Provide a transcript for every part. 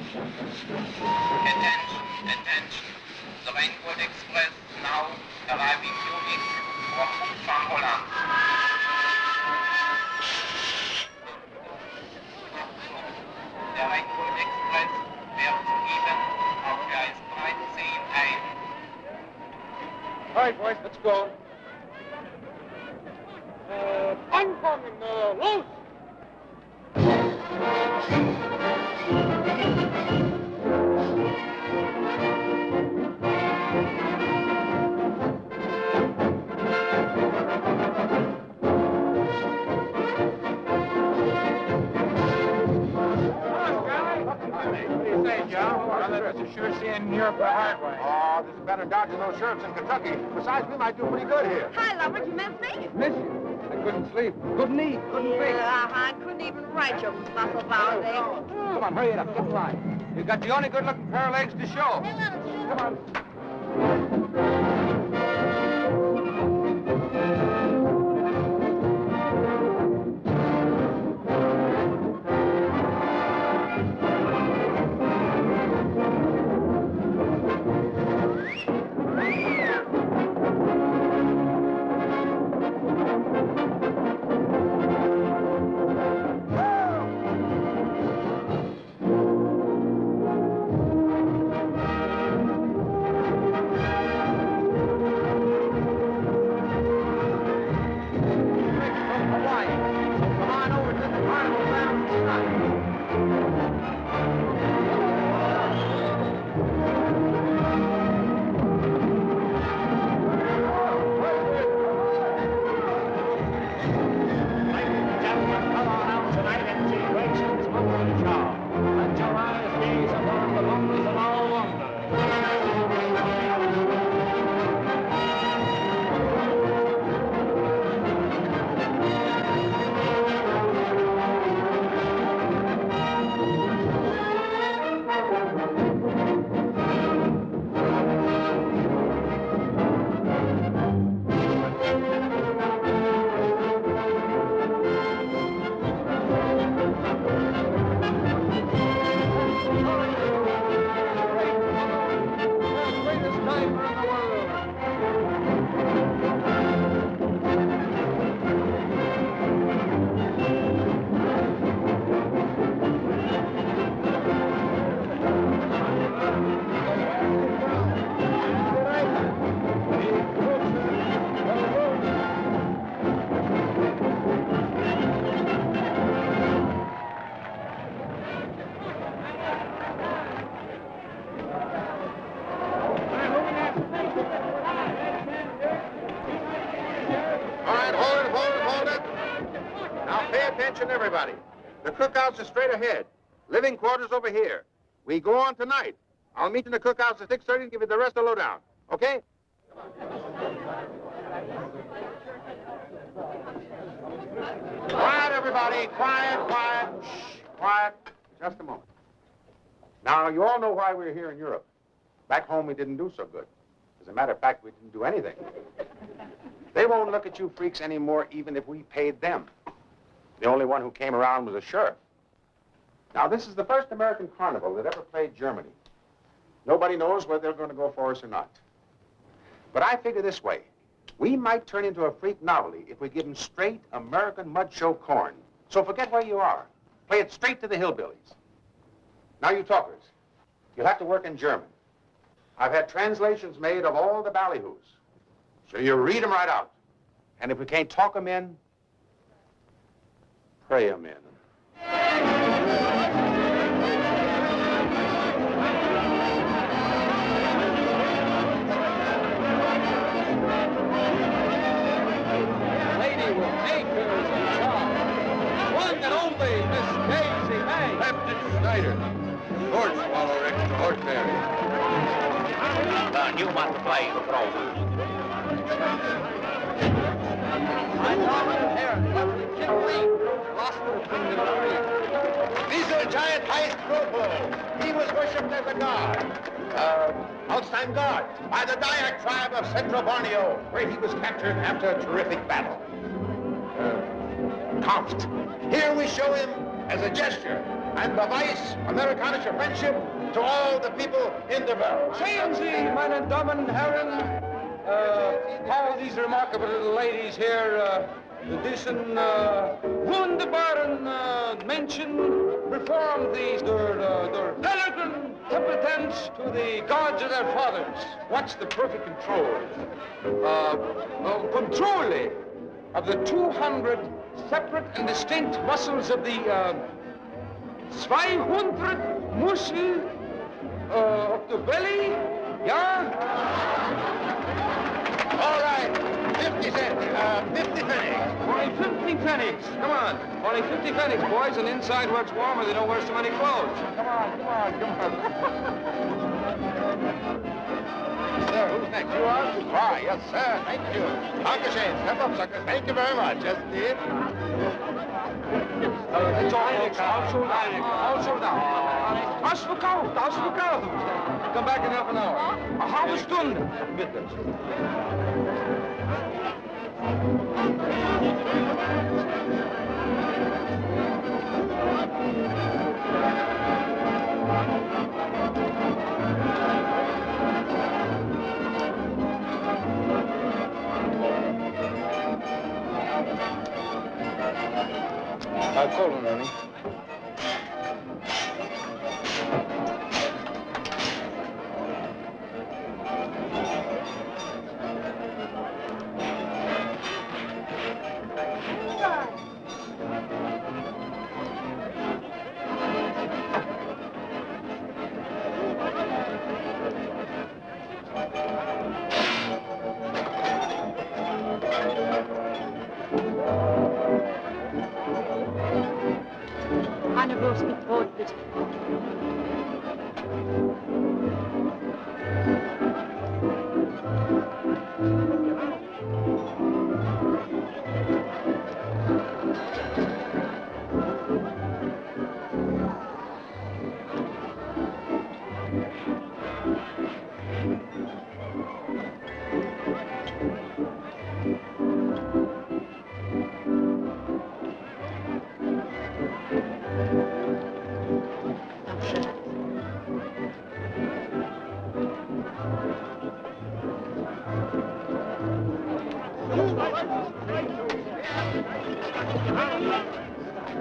Attention. The Rainbow Express now arriving Munich for Cochran, Holland. Der Rainbow Express wird soeben auf Gleis 13 ein. All right, boys, let's go. Ankommen, los! Sure seeing Europe the hard way. Oh, this is better dodging those sheriffs in Kentucky. Besides, we might do pretty good here. Hi, Robert. You miss me? Miss you? I couldn't sleep. Couldn't eat. Couldn't think. I couldn't even write your muscle bound thing. Come on, hurry it up. Get in line. You've got the only good-looking pair of legs to show. Come on. Everybody. The cookhouse is straight ahead. Living quarters over here. We go on tonight. I'll meet you in the cookhouse at 6:30 and give you the rest of the lowdown. Okay? Quiet, everybody. Quiet. Shh. Quiet. Just a moment. Now, you all know why we're here in Europe. Back home, we didn't do so good. As a matter of fact, we didn't do anything. They won't look at you freaks anymore, even if we paid them. The only one who came around was a sheriff. Now, this is the first American carnival that ever played Germany. Nobody knows whether they're going to go for us or not. But I figure this way. We might turn into a freak novelty if we give them straight American mud show corn. So forget where you are. Play it straight to the hillbillies. Now, you talkers, you'll have to work in German. I've had translations made of all the ballyhoos. So you read them right out. And if we can't talk them in, pray them in. Lady will take her as a child. One and only Miss Daisy May. Captain Snyder. Lord Swallow extraordinary. The Neumann play the Trumbo. These are giant heist Trumbo. He was worshipped as a god. Holstein god by the Dayak tribe of Central Borneo, where he was captured after a terrific battle. Kampft. Here we show him as a gesture and beweis amerikanische friendship to all the people in the world. Sehen Sie, meine Damen und Herren, all these remarkable little ladies here, diesen wunderbaren Menschen perform their peregrine competence to the gods of their fathers. What's the perfect control? Control of the 200 separate and distinct muscles of the 200 muscle of the belly, yeah? All right, 50 cents, 50 pennies. Only 50 pennies. Come on. Only 50 pennies, boys, and inside where it's warmer, they don't wear so many clothes. Come on. Sir, who's next? You are? Why, yes, sir. Thank you. Dankeschön. Step up, sucker. Thank you very much. Yes, indeed. It's all sold out. All sold out. Ausverkauft. Come back in half an hour. A halbe Stunde. Bitte. I'll call him, Ernie. Eine Wurst mit Brot, bitte.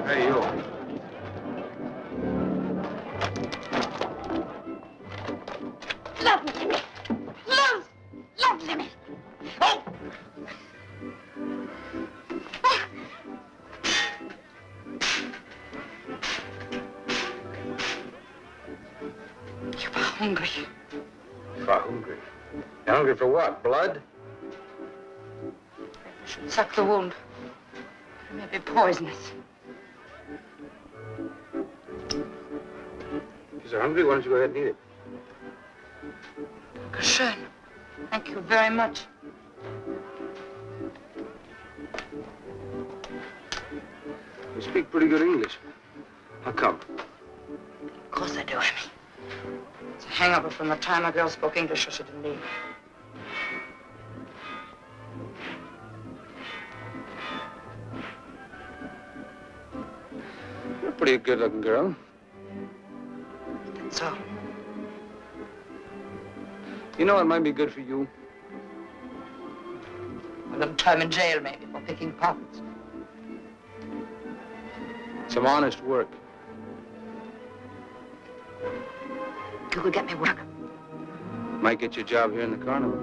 Hey, you. Laufen Sie mich! Laufen Sie mich! Oh! Ich war hungrig. You're hungry. You're hungry for what? Blood? I should suck the wound. It may be poisonous. If you're hungry, why don't you go ahead and eat it? Schön. Thank you very much. You speak pretty good English. How come? Of course I do, Emmy. It's a hangover from the time a girl spoke English or she didn't leave. You're a pretty good-looking girl. That's all. You know what might be good for you? A little time in jail, maybe, for picking pockets. Some honest work. You could get me work. Might get you a job here in the Carnival.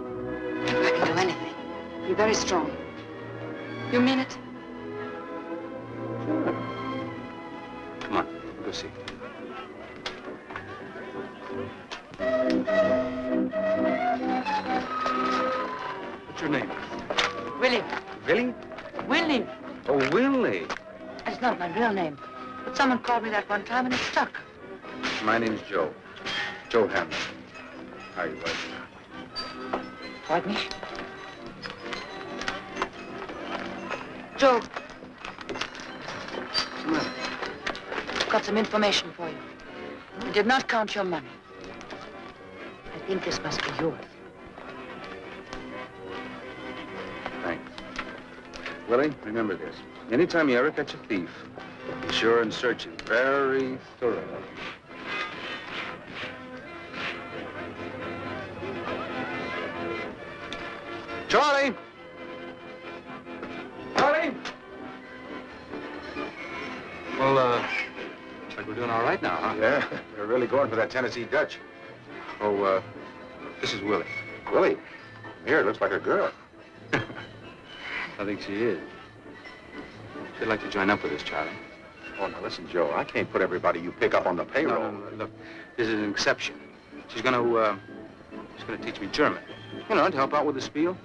I can do anything. Be very strong. You mean it? Sure. Come on, go see. What's your name? Willie. Willie? Willie. Oh, Willie. It's not my real name. But someone called me that one time and it stuck. My name's Joe. Joe Hamlin. How are you, buddy? Pardon me? Joe, What's the matter? I've got some information for you. You did not count your money. I think this must be yours. Thanks. Willie, remember this. Anytime you ever catch a thief, be sure and searching very thoroughly. Charlie! Charlie! Well, looks like we're doing all right now, huh? Yeah, they're really going for that Tennessee Dutch. Oh, this is Willie. Willie, here, it looks like a girl. I think she is. She'd like to join up with us, Charlie. Oh, now listen, Joe, I can't put everybody you pick up on the payroll. No, look, this is an exception. She's gonna teach me German. You know, to help out with the spiel.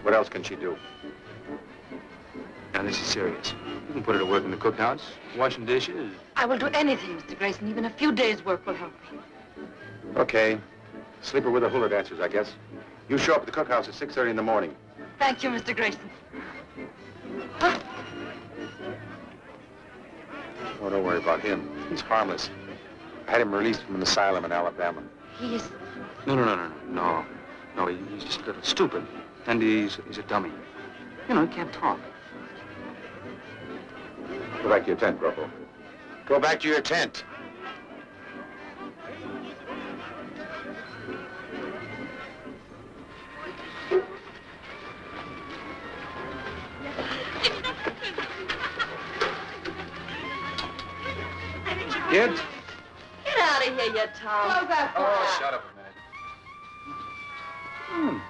What else can she do? Now, this is serious. You can put her to work in the cookhouse, washing dishes. I will do anything, Mr. Grayson. Even a few days' work will help me. Okay. Sleep her with the hula dancers, I guess. You show up at the cookhouse at 6:30 in the morning. Thank you, Mr. Grayson. Oh, don't worry about him. He's harmless. I had him released from an asylum in Alabama. He is... No, he's just a little stupid. And he's a dummy. You know, he can't talk. Go back to your tent, Corporal. Go back to your tent. Kids? Get out of here, you Tom. Close that door. Oh, shut up a minute.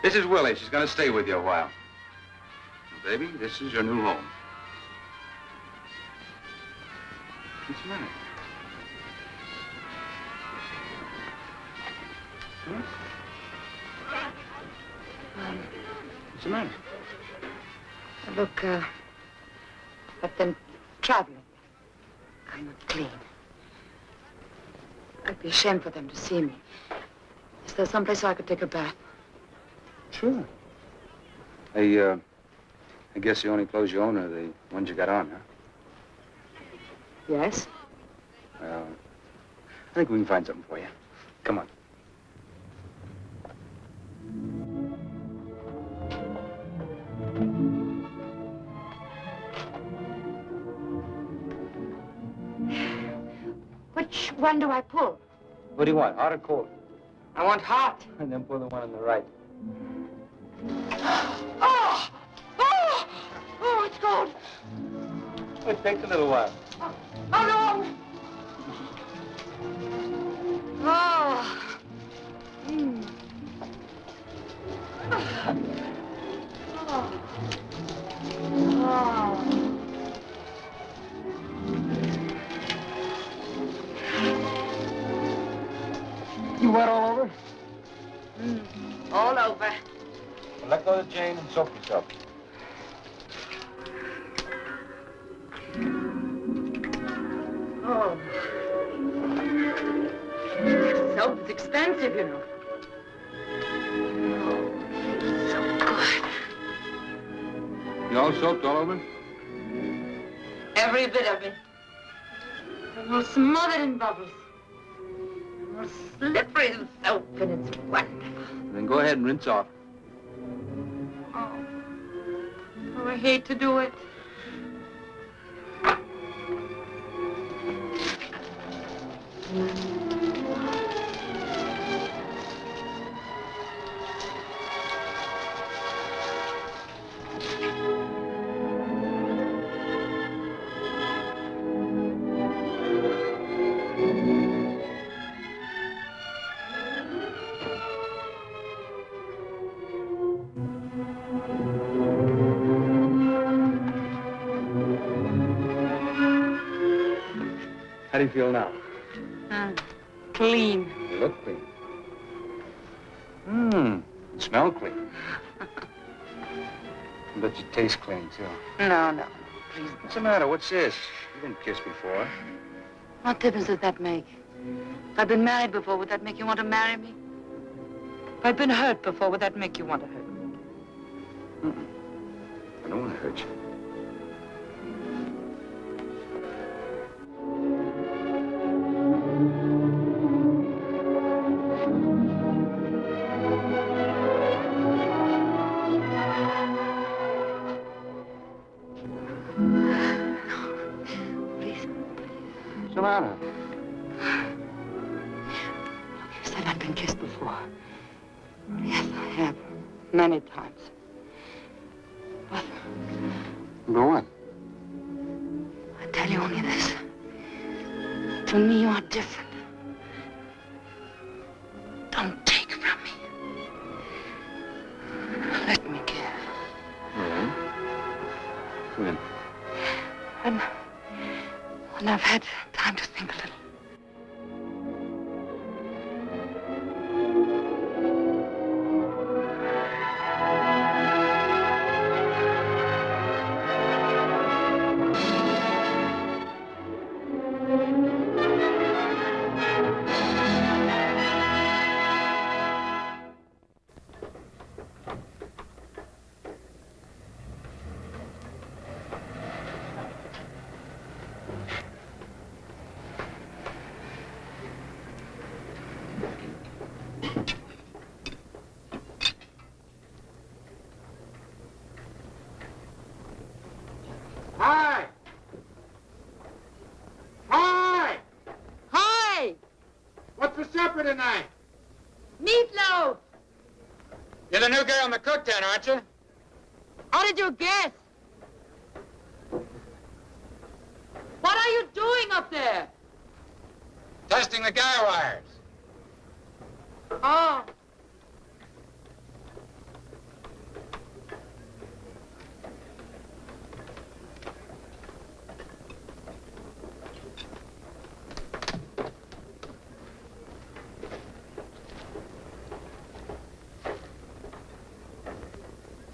This is Willie. She's going to stay with you a while. Baby, this is your new home. What's the matter? What's the matter? Look, I've been traveling. I'm not clean. I'd be ashamed for them to see me. Is there someplace I could take a bath? Sure. I guess the only clothes you own are the ones you got on, huh? Yes? Well, I think we can find something for you. Come on. Which one do I pull? What do you want, hot or cold? I want hot. And then pull the one on the right. Oh! Oh! Oh, it's cold. It takes a little while. How long? Oh. Mm. Oh. Oh. You wet all over? All over. Well, let go of the chain and soak yourself. Oh. Soap is expensive, you know. Oh, so good. You all soaked all over? Every bit of it. I'm all smothered in bubbles. I'm all slippery with soap, and it's wonderful. Then go ahead and rinse off. Oh. Oh, I hate to do it. How do you feel now? Clean. You look clean. You smell clean. But you taste clean, too. No, please. What's the matter? What's this? You didn't kiss before. What difference does that make? If I'd been married before, would that make you want to marry me? If I'd been hurt before, would that make you want to hurt me? I don't want to hurt you. kissed before. Yes, I have. Many times. But... Go on. I tell you only this. To me, you are different. Don't take from me. Let me care. Yeah? When? When I've had time to think a little. Hi! Hi! Hi! What's for supper tonight? Meatloaf! You're the new girl in the cook tent, aren't you? How did you guess? What are you doing up there? Testing the guy wires. Oh.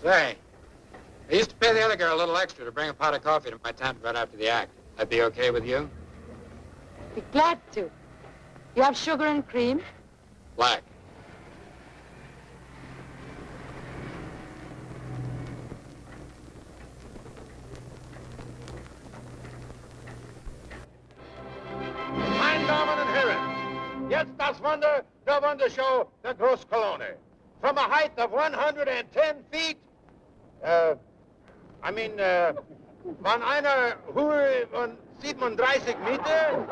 Say, I used to pay the other girl a little extra to bring a pot of coffee to my tent right after the act. That'd be okay with you? Be glad to. You have sugar and cream? Black. Meine Damen und Herren, jetzt das Wunder der Wundershow der Großkolonne. From a height of 110 feet, von einer Höhe von 37 Meter,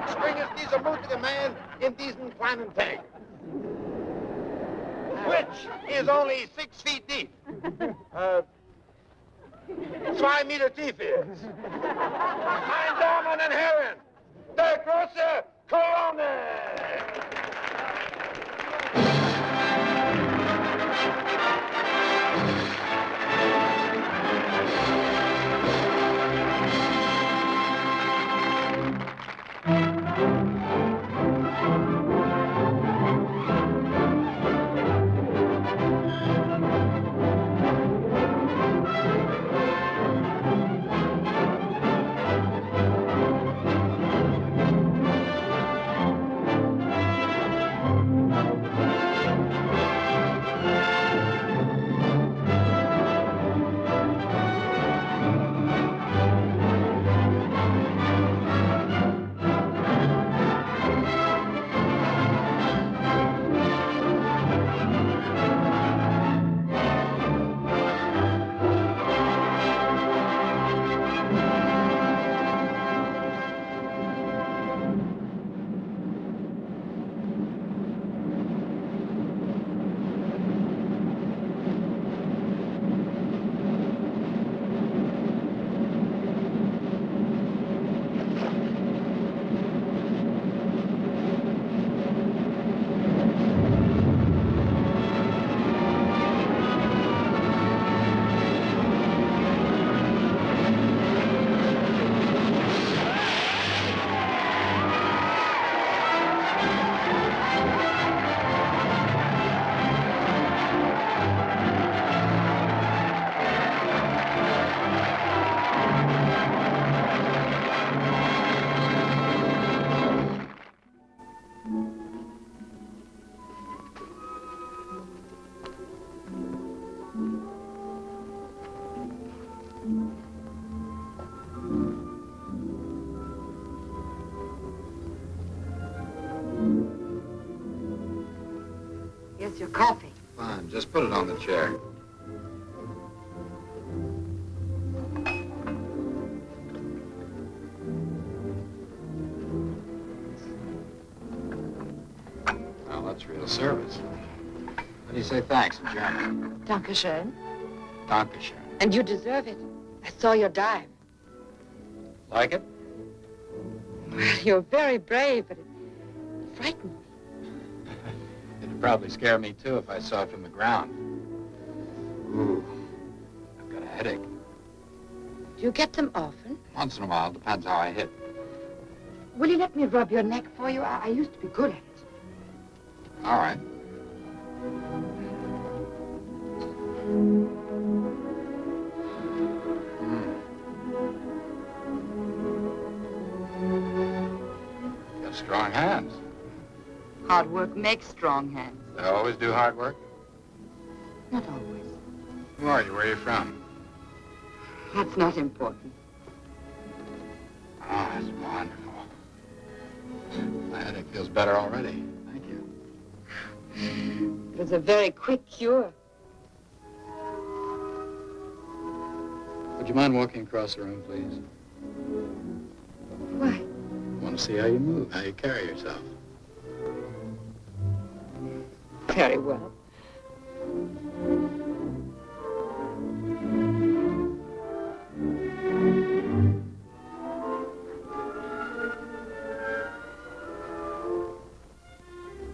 springt dieser mutige Mann in diesen kleinen Tank, which is only 6 feet deep. 2 Meter tief ist. Meine Damen und Herren, der große Kolonne! Here's your coffee. Fine, just put it on the chair. Well, that's real service. How do you say thanks in German? Dankeschön. Dankeschön. And you deserve it. I saw your dive. Like it? Well, you're very brave, but it frightened me. It'd probably scare me, too, if I saw it from the ground. Ooh, I've got a headache. Do you get them often? Once in a while, depends how I hit. Will you let me rub your neck for you? I used to be good at it. All right. You have strong hands. Hard work makes strong hands. They always do hard work. Not always. Who are you? Where are you from? That's not important. Oh, that's wonderful. My headache feels better already. Thank you. It was a very quick cure. Would you mind walking across the room, please? Why? I want to see how you move, how you carry yourself. Very well.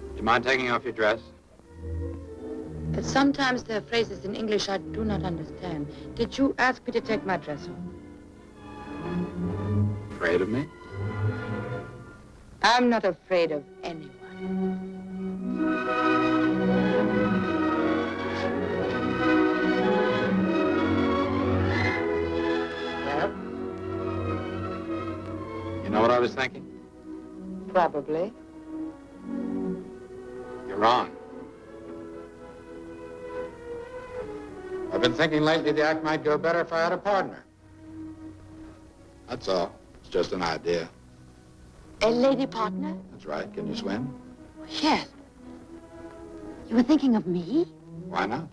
Do you mind taking off your dress? But sometimes there are phrases in English I do not understand. Did you ask me to take my dress off? Afraid of me? I'm not afraid of anyone. Well? You know what I was thinking? Probably. You're wrong. I've been thinking lately the act might go better if I had a partner. That's all. It's just an idea. A lady partner? That's right. Can you swim? Yes. You were thinking of me? Why not?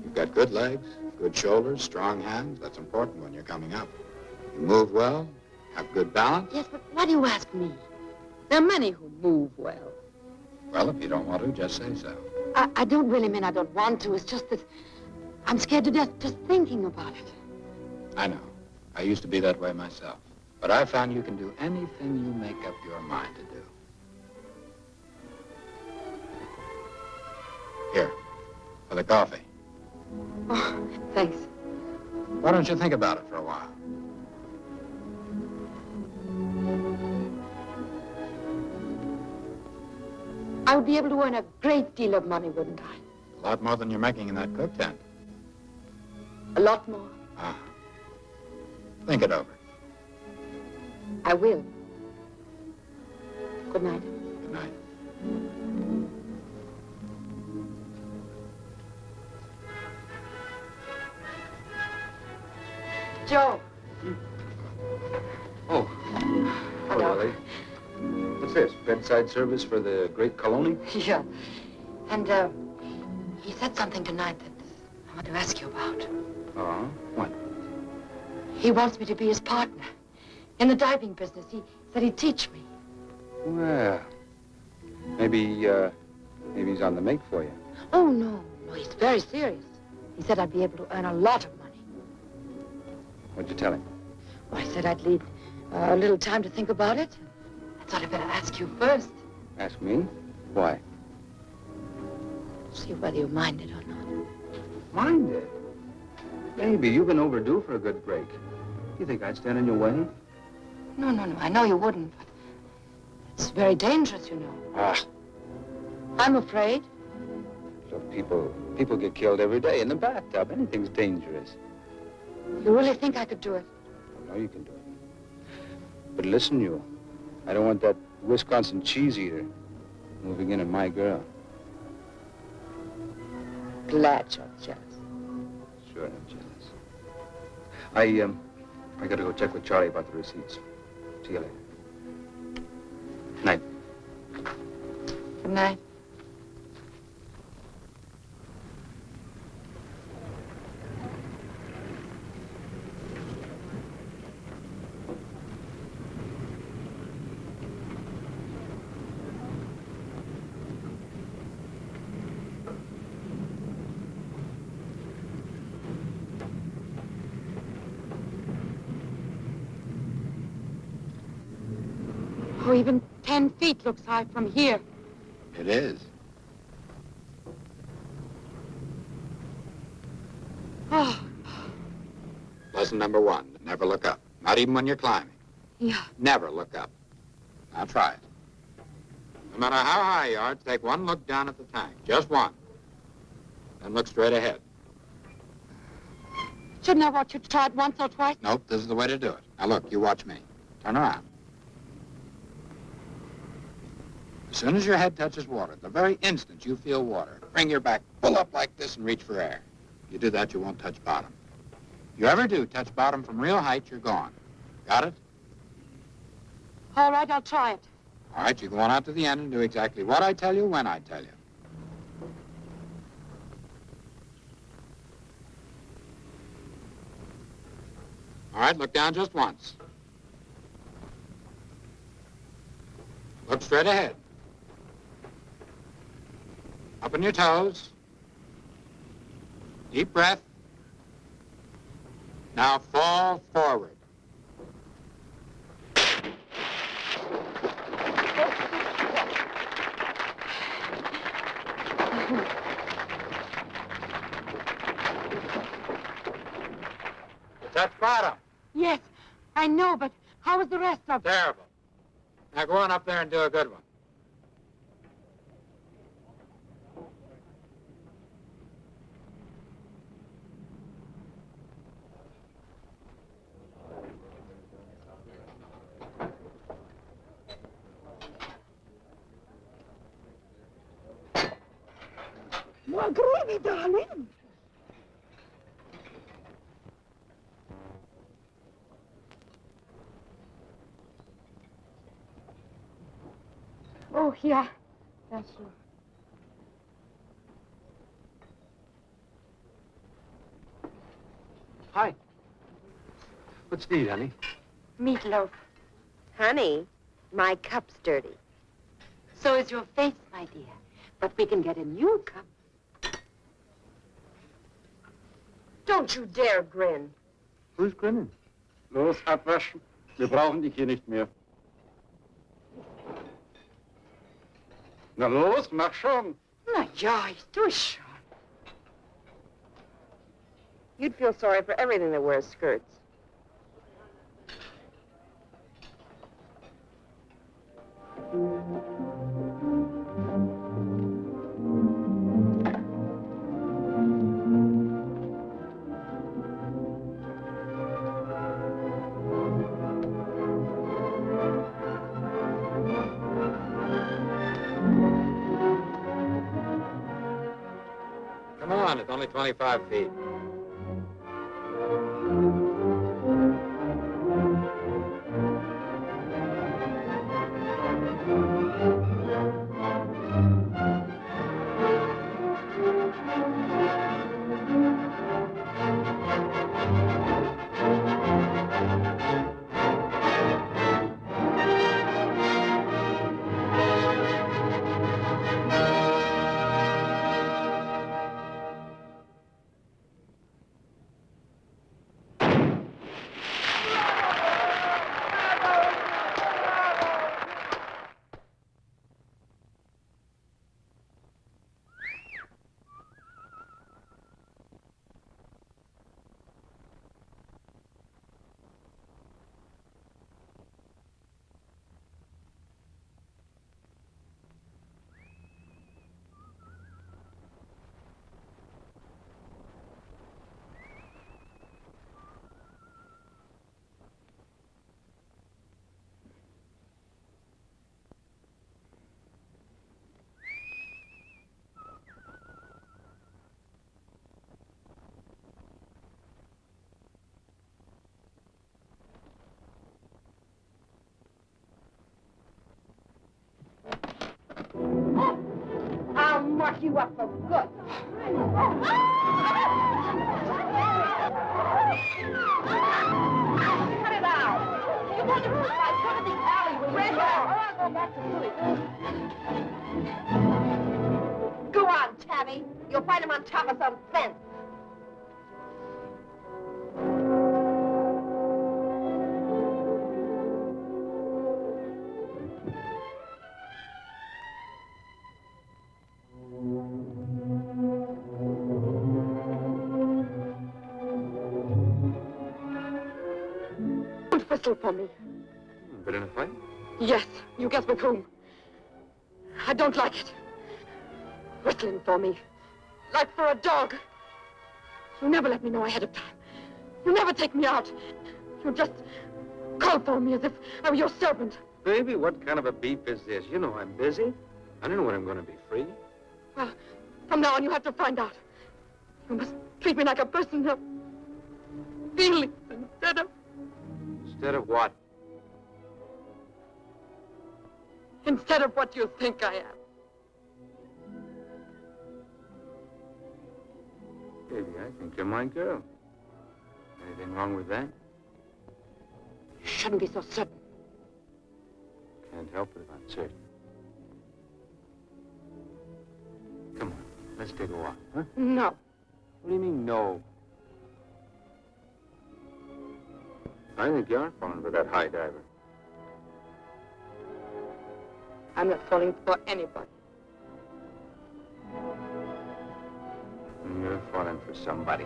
You've got good legs, good shoulders, strong hands. That's important when you're coming up. You move well, have good balance. Yes, but why do you ask me? There are many who move well. Well, if you don't want to, just say so. I don't really mean I don't want to. It's just that I'm scared to death just thinking about it. I know. I used to be that way myself. But I found you can do anything you make up your mind to do. Here, for the coffee. Oh, thanks. Why don't you think about it for a while? I would be able to earn a great deal of money, wouldn't I? A lot more than you're making in that cook tent. A lot more. Ah. Think it over. I will. Good night. Good night. Joe. Oh. Hello. Willie. What's this? Bedside service for the great Colony? Yeah. And, he said something tonight that I want to ask you about. Uh-huh. What? He wants me to be his partner in the diving business. He said he'd teach me. Well, maybe he's on the make for you. Oh, no. No, he's very serious. He said I'd be able to earn a lot of money. What'd you tell him? Well, I said I'd need a little time to think about it. I thought I'd better ask you first. Ask me? Why? See whether you mind it or not. Mind it? Baby, you've been overdue for a good break. You think I'd stand in your way? No. I know you wouldn't, but it's very dangerous, you know. Ah. I'm afraid. Look, people get killed every day in the bathtub. Anything's dangerous. You really think I could do it? I know you can do it. But listen, you. I don't want that Wisconsin cheese eater moving in on my girl. Glad you're jealous. Sure, I'm jealous. I gotta go check with Charlie about the receipts. See you later. Night. Good night. even 10 feet looks high from here. It is. Oh, Lesson number 1, never look up. Not even when you're climbing. yeah. Never look up. Now try it. No matter how high you are, take one look down at the tank. Just one. Then look straight ahead. Shouldn't I want you to try it once or twice? Nope, this is the way to do it. Now look, you watch me. Turn around. As soon as your head touches water, the very instant you feel water, bring your back full up like this and reach for air. If you do that, you won't touch bottom. If you ever do touch bottom from real height, you're gone. Got it? All right, I'll try it. All right, you go on out to the end and do exactly what I tell you when I tell you. All right, look down just once. Look straight ahead. Up on your toes. Deep breath. Now fall forward. Touch bottom. Yes, I know, but how is the rest of it? Terrible. Now go on up there and do a good one. Well, gravy, darling. Oh, yeah. That's true. Hi. What's to eat, honey? Meatloaf. Honey, my cup's dirty. So is your face, my dear. But we can get a new cup. Don't you dare grin. Who's grinning? Los, abwaschen. Wir brauchen dich hier nicht mehr. Na los, mach schon. Na ja, ich tue schon. You'd feel sorry for everything that wears skirts. Come on, it's only 25 feet. I'll mark you up for good. Cut it out. You want to roof, I go to the alley with Red Hall, or I'll go back to Louis. Go on, Tabby. You'll find him on top of some fence. whistle for me. Been in a fight? Yes, you guess with whom. I don't like it. Whistling for me, like for a dog. You never let me know ahead of time. You never take me out. You just call for me as if I were your servant. Baby, what kind of a beef is this? You know I'm busy. I don't know when I'm going to be free. Well, from now on, you have to find out. You must treat me like a person of feelings instead of... Instead of what? Instead of what you think I am. Baby, I think you're my girl. Anything wrong with that? You shouldn't be so certain. Can't help it if I'm certain. Come on, let's take a walk, huh? No. What do you mean, no? I think you are falling for that high diver. I'm not falling for anybody. You're falling for somebody.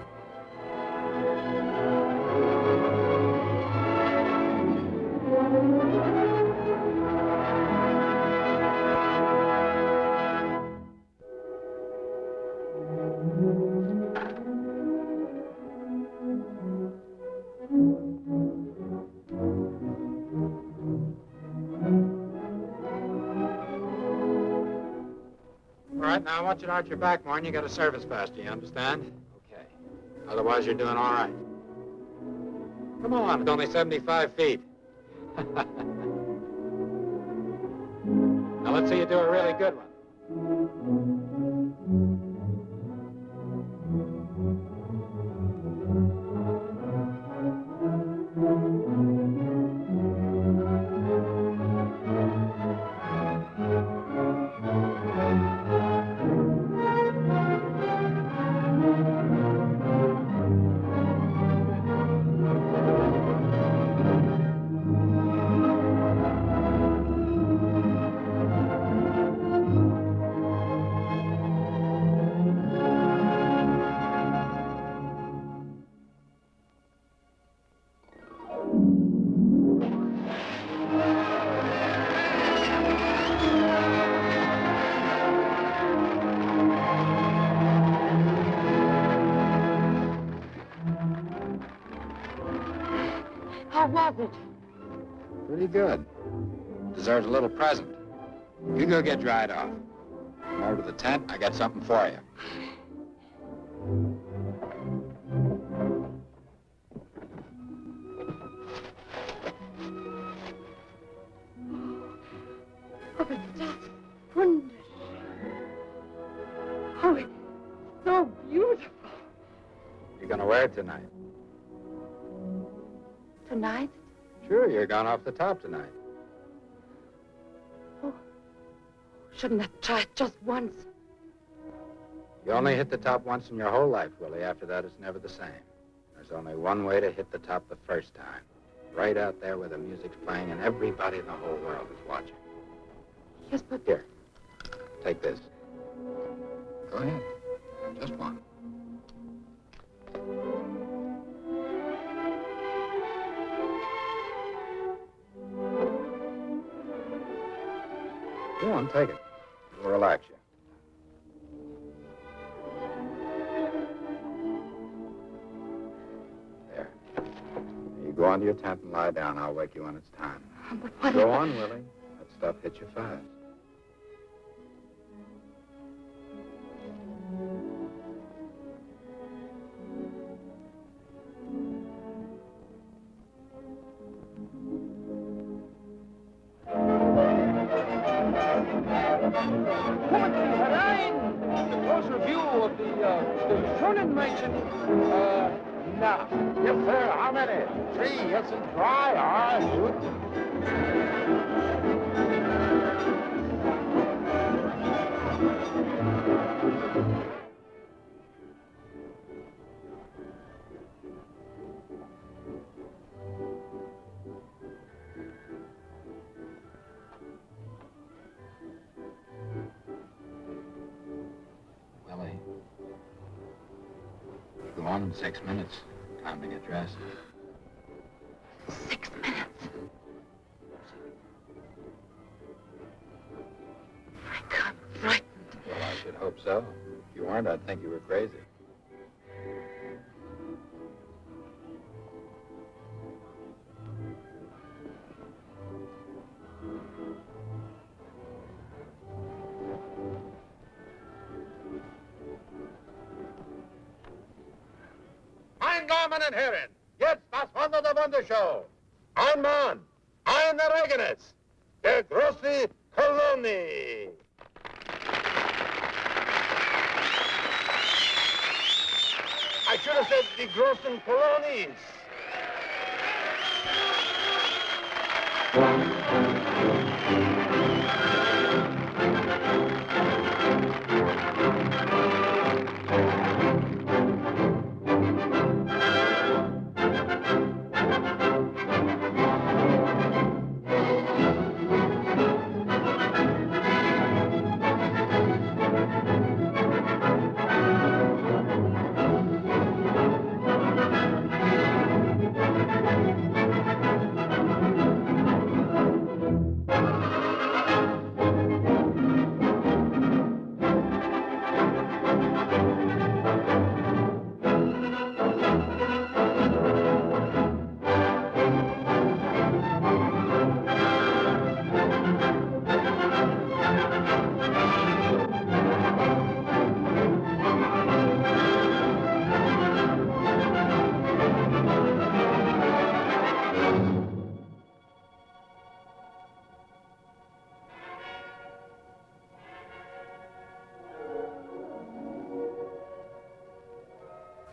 All right, now I want you to arch your back more and you got to service faster, you understand? Okay. Otherwise, you're doing all right. Come on, it's only 75 feet. Now let's see you do a really good one. How was it? Pretty good. Deserves a little present. You go get dried off. Come over to the tent. I got something for you. Oh, but that's wonderful. Oh, it's so beautiful. You're gonna wear it tonight. Tonight? Sure, you're going off the top tonight. Oh, shouldn't I try it just once? You only hit the top once in your whole life, Willie. After that, it's never the same. There's only one way to hit the top the first time. Right out there where the music's playing and everybody in the whole world is watching. Yes, but... Here, take this. Go ahead. Just one. Go on, take it. It'll relax you. There. You go on to your tent and lie down. I'll wake you when it's time. But what Go on, Willie. That stuff hits you fast. A closer view of the Schonen Mansion. Now. Yes, sir. How many? 3. Yes, and try. All right, Willie. Go on in 6 minutes. Time to get dressed. 6 minutes. hope so. If you weren't, I'd think you were crazy. Mein Damen und Herren, jetzt das Wunder der Wundershow. Ein Mann, ein Ereignis, der große Kolonie. I should have said die großen Kolonies.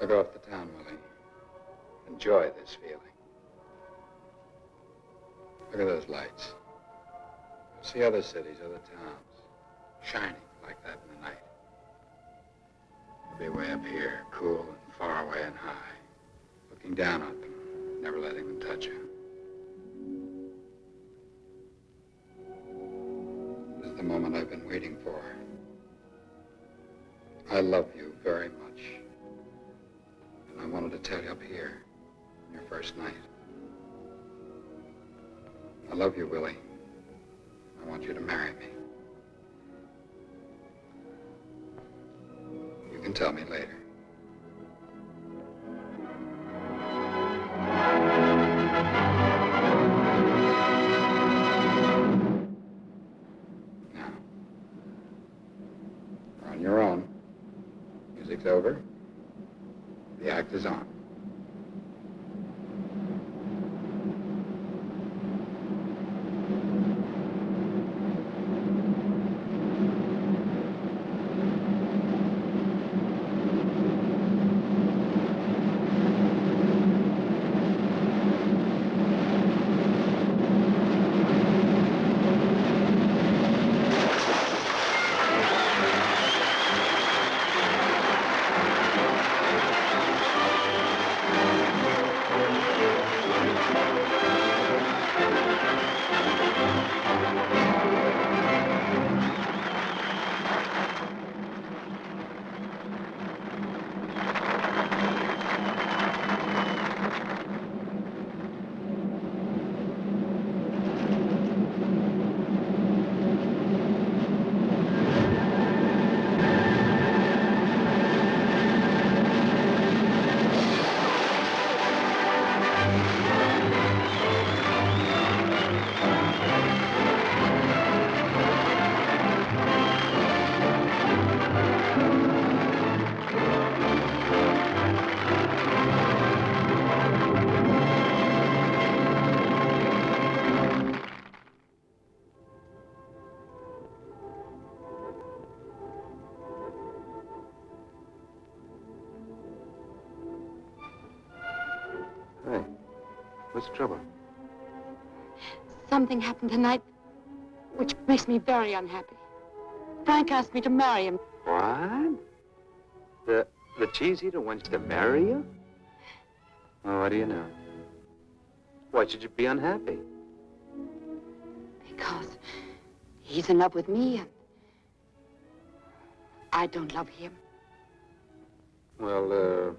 Look off the town, Willie. Enjoy this feeling. Look at those lights. See other cities, other towns, shining like that in the night. You'll be way up here, cool and far away and high, looking down at them, never letting them touch you. This is the moment I've been waiting for. I love you very much. I wanted to tell you up here, on your first night. I love you, Willie. I want you to marry me. You can tell me later. Now, you're on your own. Music's over. The act is on. What's the trouble? Something happened tonight which makes me very unhappy. Frank asked me to marry him. What? The cheese eater wants to marry you? Oh, what do you know? Why should you be unhappy? Because he's in love with me and I don't love him. Well,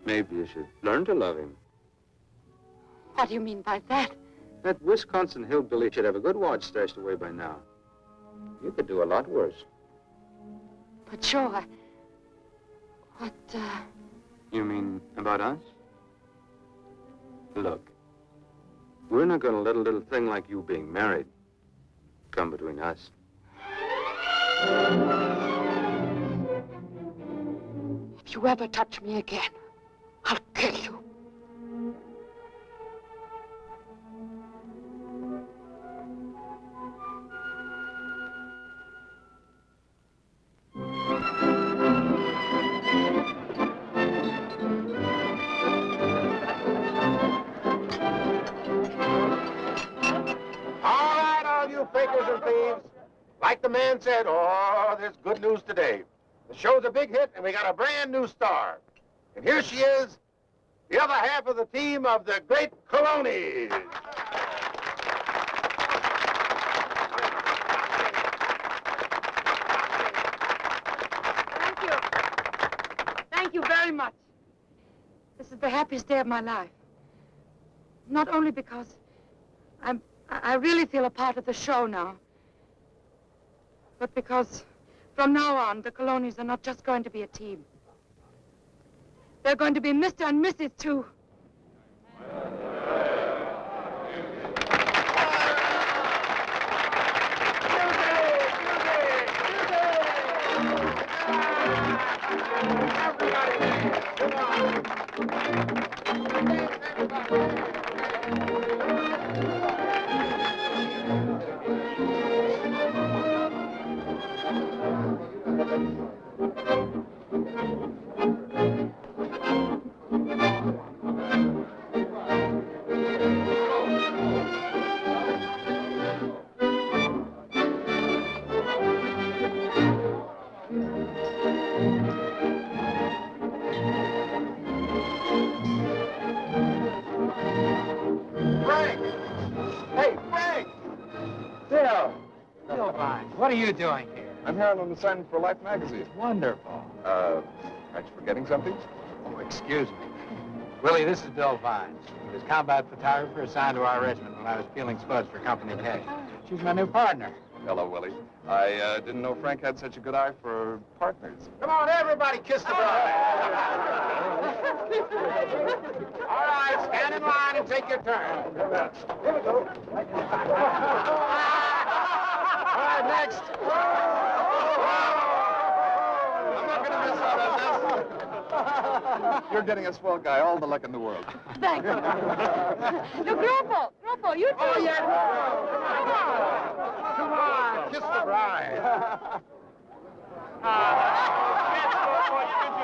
maybe you should learn to love him. What do you mean by that? That Wisconsin hillbilly should have a good watch stashed away by now. You could do a lot worse. But sure, You mean about us? Look, we're not going to let a little thing like you being married come between us. If you ever touch me again, I'll kill you. All right, all you fakers and thieves. Like the man said, oh, there's good news today. The show's a big hit, and we got a brand new star. And here she is, the other half of the team of the great Colonies. Thank you. Thank you very much. This is the happiest day of my life. Not only because I really feel a part of the show now, but because from now on, the Colonies are not just going to be a team. They're going to be Mr. and Mrs. too. What are you doing here? I'm here on an assignment for Life magazine. Wonderful. Aren't you forgetting something? Oh, excuse me. Willie, this is Bill Vine. He was combat photographer assigned to our regiment when I was peeling spuds for Company K. She's my new partner. Hello, Willie. I didn't know Frank had such a good eye for partners. Come on, everybody, kiss the bride. All right, stand in line and take your turn. Here we go. All right, next. I'm not going to miss out on this. You're getting a swell guy, all the luck in the world. Thank you. No, Trumbo, you too. Oh, yeah. Come on, kiss the bride.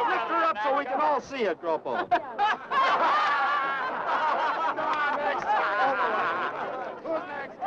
Lift her up so we can all see it, Trumbo. Come on, next. Who's next?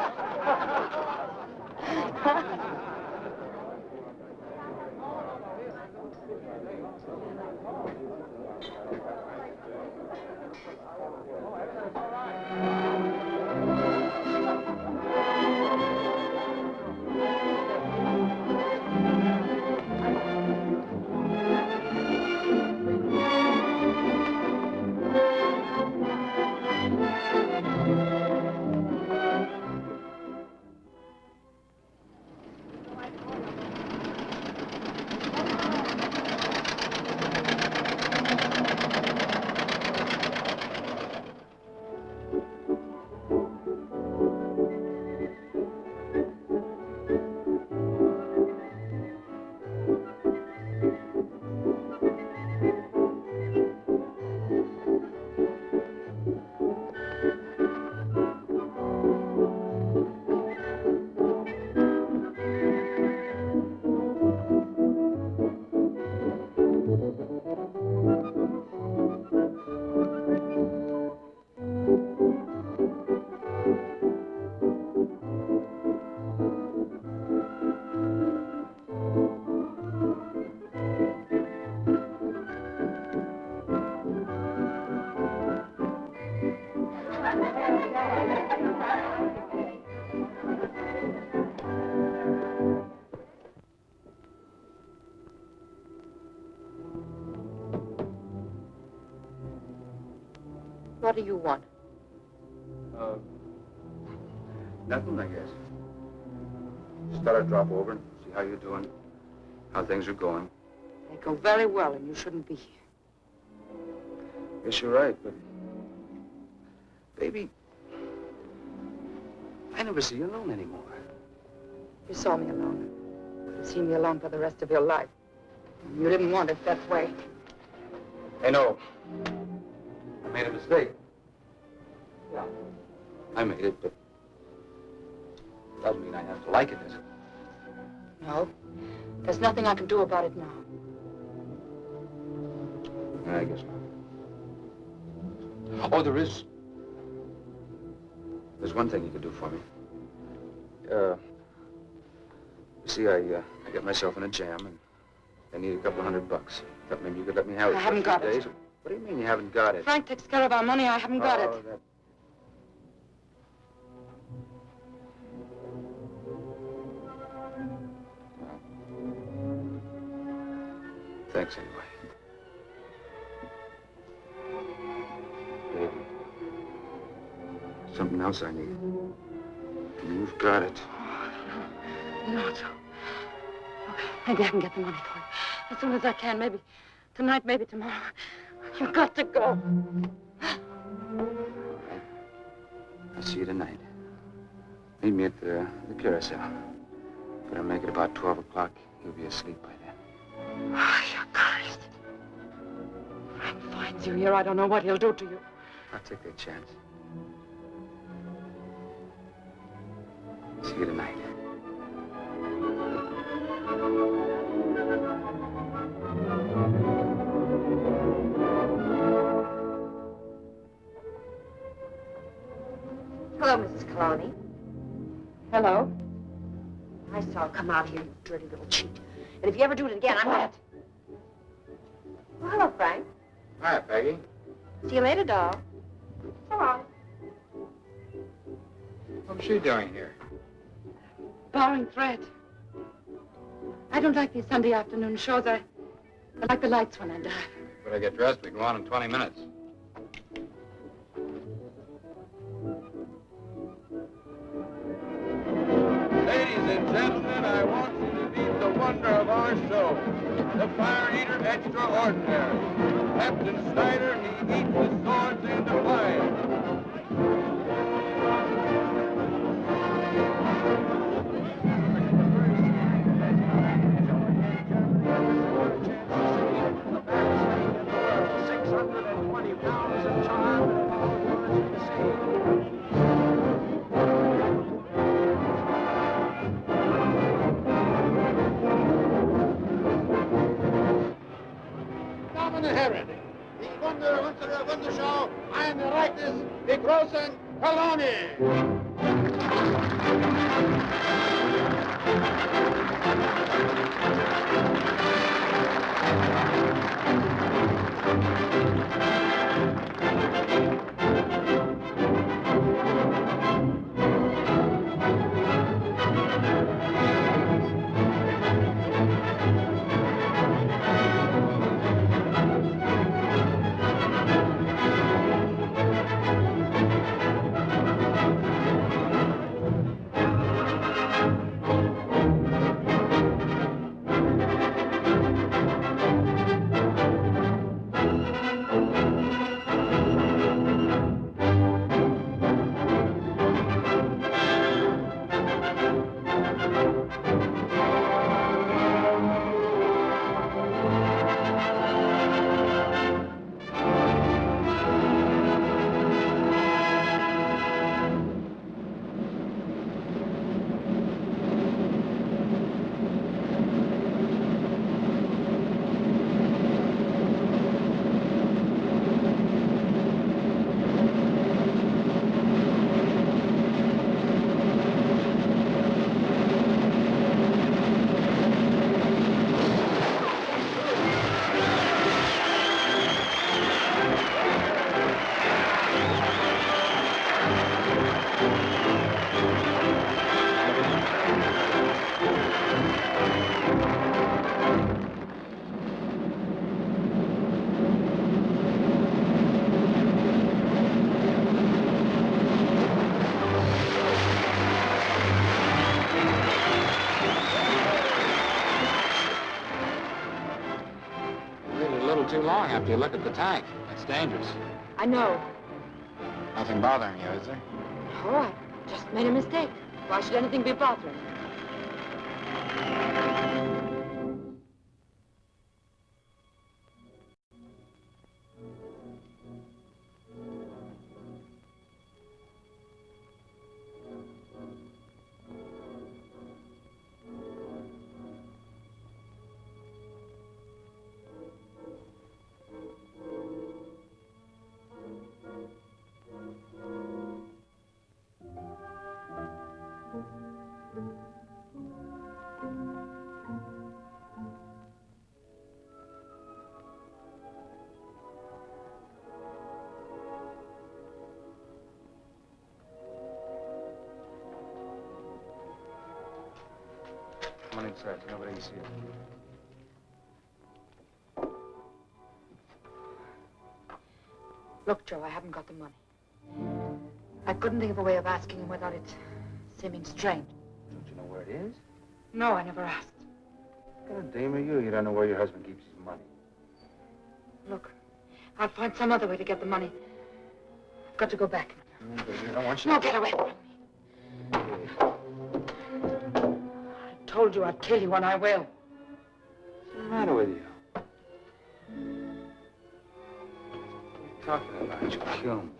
What do you want? Nothing, I guess. Just thought I'd drop over and see how you're doing. how things are going. They go very well, and you shouldn't be here. Yes, you're right, but... Baby, I never see you alone anymore. You saw me alone. You see me alone for the rest of your life. You didn't want it that way. I know. I made a mistake. Yeah. I made it, but... doesn't mean I have to like it, does it? No. There's nothing I can do about it now. I guess not. Oh, there is. There's one thing you could do for me. You see, I got myself in a jam, and I need a couple $100. Thought maybe you could let me have it. I haven't got it. Days. What do you mean you haven't got it? Frank takes care of our money. I haven't got it. That... Thanks, anyway. Baby, something else I need. You've got it. No, Joe. Maybe I can get the money for you. As soon as I can. Maybe tonight, maybe tomorrow. You've got to go. I'll see you tonight. Meet me at the carousel. Gonna make it about 12 o'clock. You'll be asleep by then. Oh, you're cursed. Frank finds you here. I don't know what he'll do to you. I'll take that chance. See you tonight. Hello, Mrs. Coloni. Hello? I saw her come out here, you dirty little cheat. And if you ever do it again, I'm gonna... Well, hello, Frank. Hi, Peggy. See you later, doll. So long. What's she doing here? Borrowing thread. I don't like these Sunday afternoon shows. I like the lights when I dive. Better get dressed. We go on in 20 minutes. Ladies and gentlemen, I want you to meet the wonder of our show, the Fire Eater Extraordinary. Captain Snyder, he eats the swords and the fire. Die unsere Wunderschau, ein Ereignis wie großen Kolonie. too long after you look at the tank. That's dangerous. I know. Nothing bothering you, is there? Oh, I just made a mistake. Why should anything be bothering? Come on inside. Nobody can see you. Look, Joe, I haven't got the money. I couldn't think of a way of asking him without it seeming strange. Don't you know where it is? No, I never asked. What kind of dame are you? You don't know where your husband keeps his money. Look, I'll find some other way to get the money. I've got to go back. I don't want you No, get away from me. I told you I'd kill you, and I will. What's the matter with you? What are you talking about? You kill me.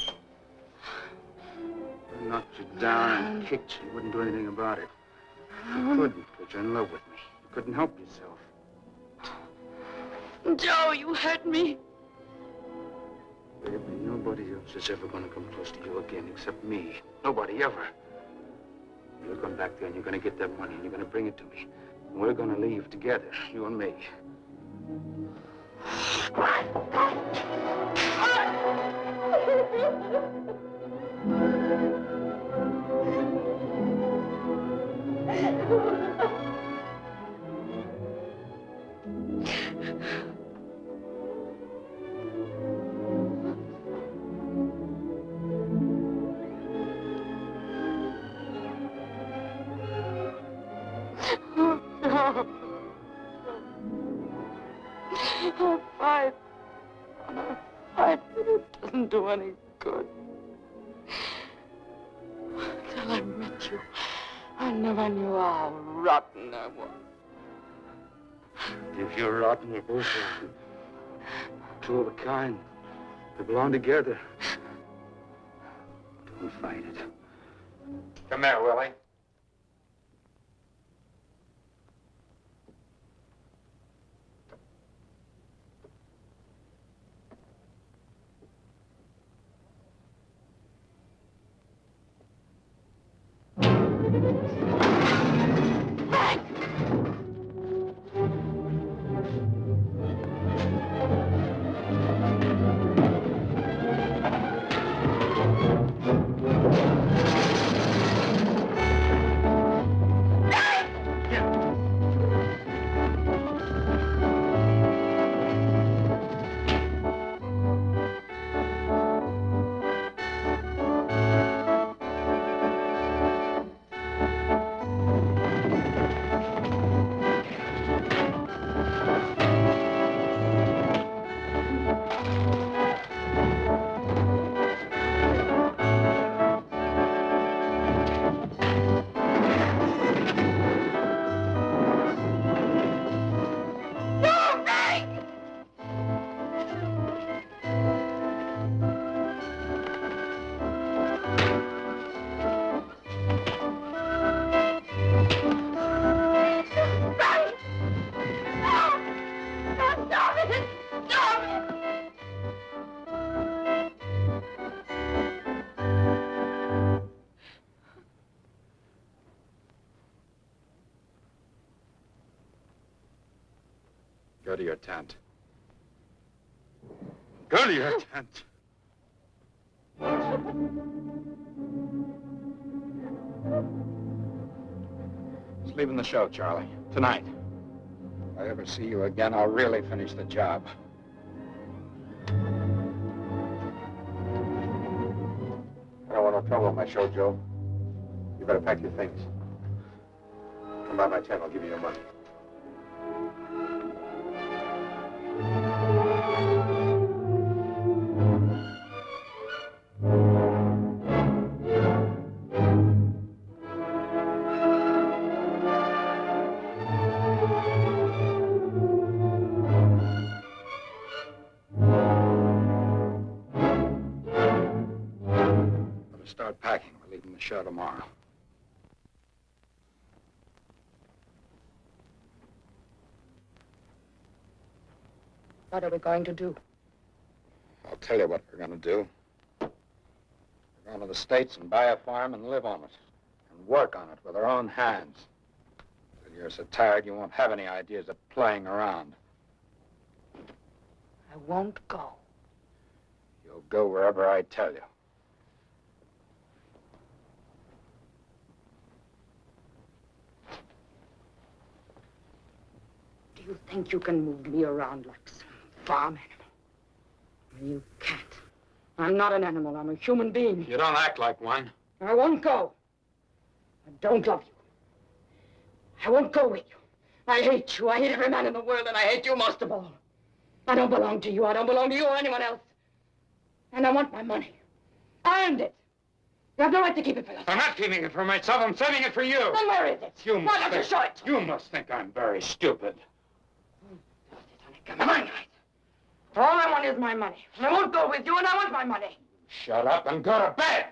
I knocked you down and kicked you. You wouldn't do anything about it. You couldn't, because you're in love with me. You couldn't help yourself. Joe, you hurt me. Baby, nobody else is ever going to come close to you again except me. Nobody ever. You're going back there and you're going to get that money and you're going to bring it to me. And we're going to leave together, you and me. Fight, but it doesn't do any good. Till I met you, I never knew how rotten I was. If you're rotten, we're both rotten. Two of a kind. We belong together. Don't fight it. Come here, Willie. Go to your tent. Go to your tent. It's leaving the show, Charlie. Tonight. If I ever see you again, I'll really finish the job. I don't want no trouble on my show, Joe. You better pack your things. Come by my tent, I'll give you your money. start packing. We're leaving the show tomorrow. What are we going to do? I'll tell you what we're going to do. We're going to the States and buy a farm and live on it. And work on it with our own hands. Till you're so tired you won't have any ideas of playing around. I won't go. You'll go wherever I tell you. Do you think you can move me around like some farm animal? You can't. I'm not an animal. I'm a human being. You don't act like one. I won't go. I don't love you. I won't go with you. I hate you. I hate every man in the world, and I hate you most of all. I don't belong to you. I don't belong to you or anyone else. And I want my money. I earned it. You have no right to keep it for yourself. I'm not keeping it for myself. I'm saving it for you. Then where is it? Why don't you show it? You must think I'm very stupid. Come on, guys. All I want is my money. And I won't go with you, and I want my money. Shut up and go to bed.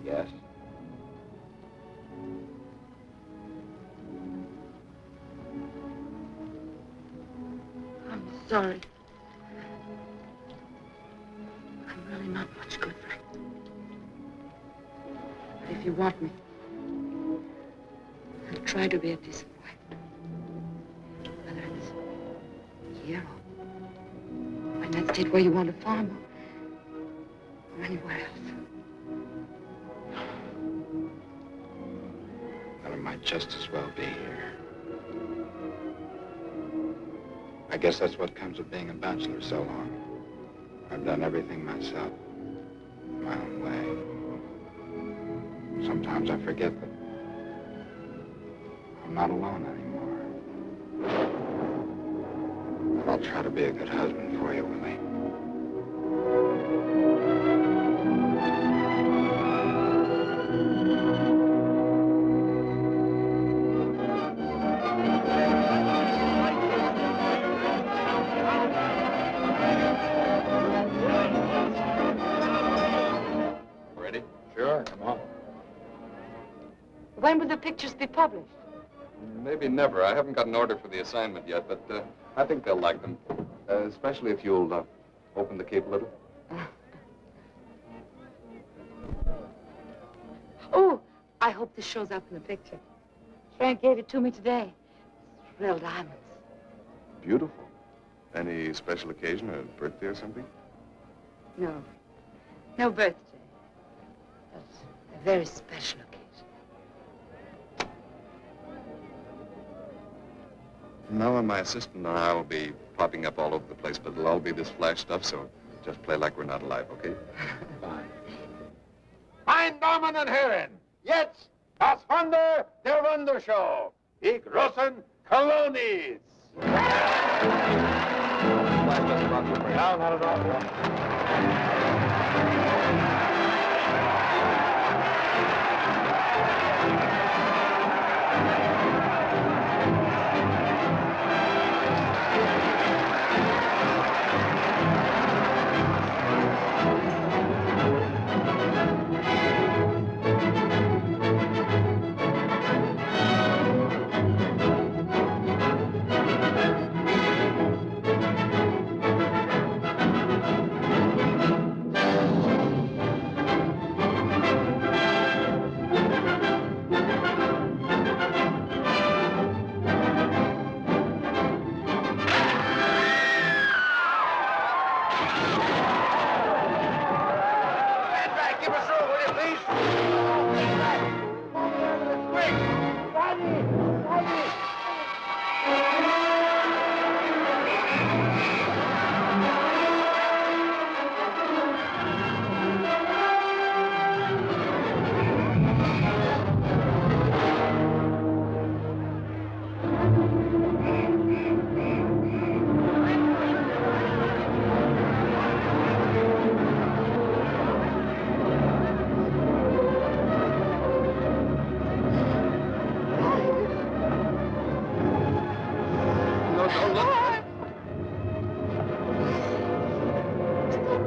Yes. I'm sorry. I'm really not much good, Frank. But if you want me, I'll try to be a decent wife. Whether it's here or in that state where you want a farm or anywhere else. It might just as well be here. I guess that's what comes of being a bachelor so long. I've done everything myself, my own way. Sometimes I forget that I'm not alone anymore. But I'll try to be a good husband for you, Willie. When will the pictures be published? Maybe never. I haven't got an order for the assignment yet, but I think they'll like them. Especially if you'll open the cape a little. Oh, I hope this shows up in the picture. Frank gave it to me today. It's real diamonds. Beautiful. Any special occasion, a birthday or something? No. No birthday. That's a very special occasion. Mel and my assistant and I will be popping up all over the place, but it'll all be this flash stuff, so just play like we're not alive, okay? Fine. Meine Damen und Herren, jetzt das Wunder der Wundershow. Die großen Kolonis. Flash doesn't run for break. No, not at all.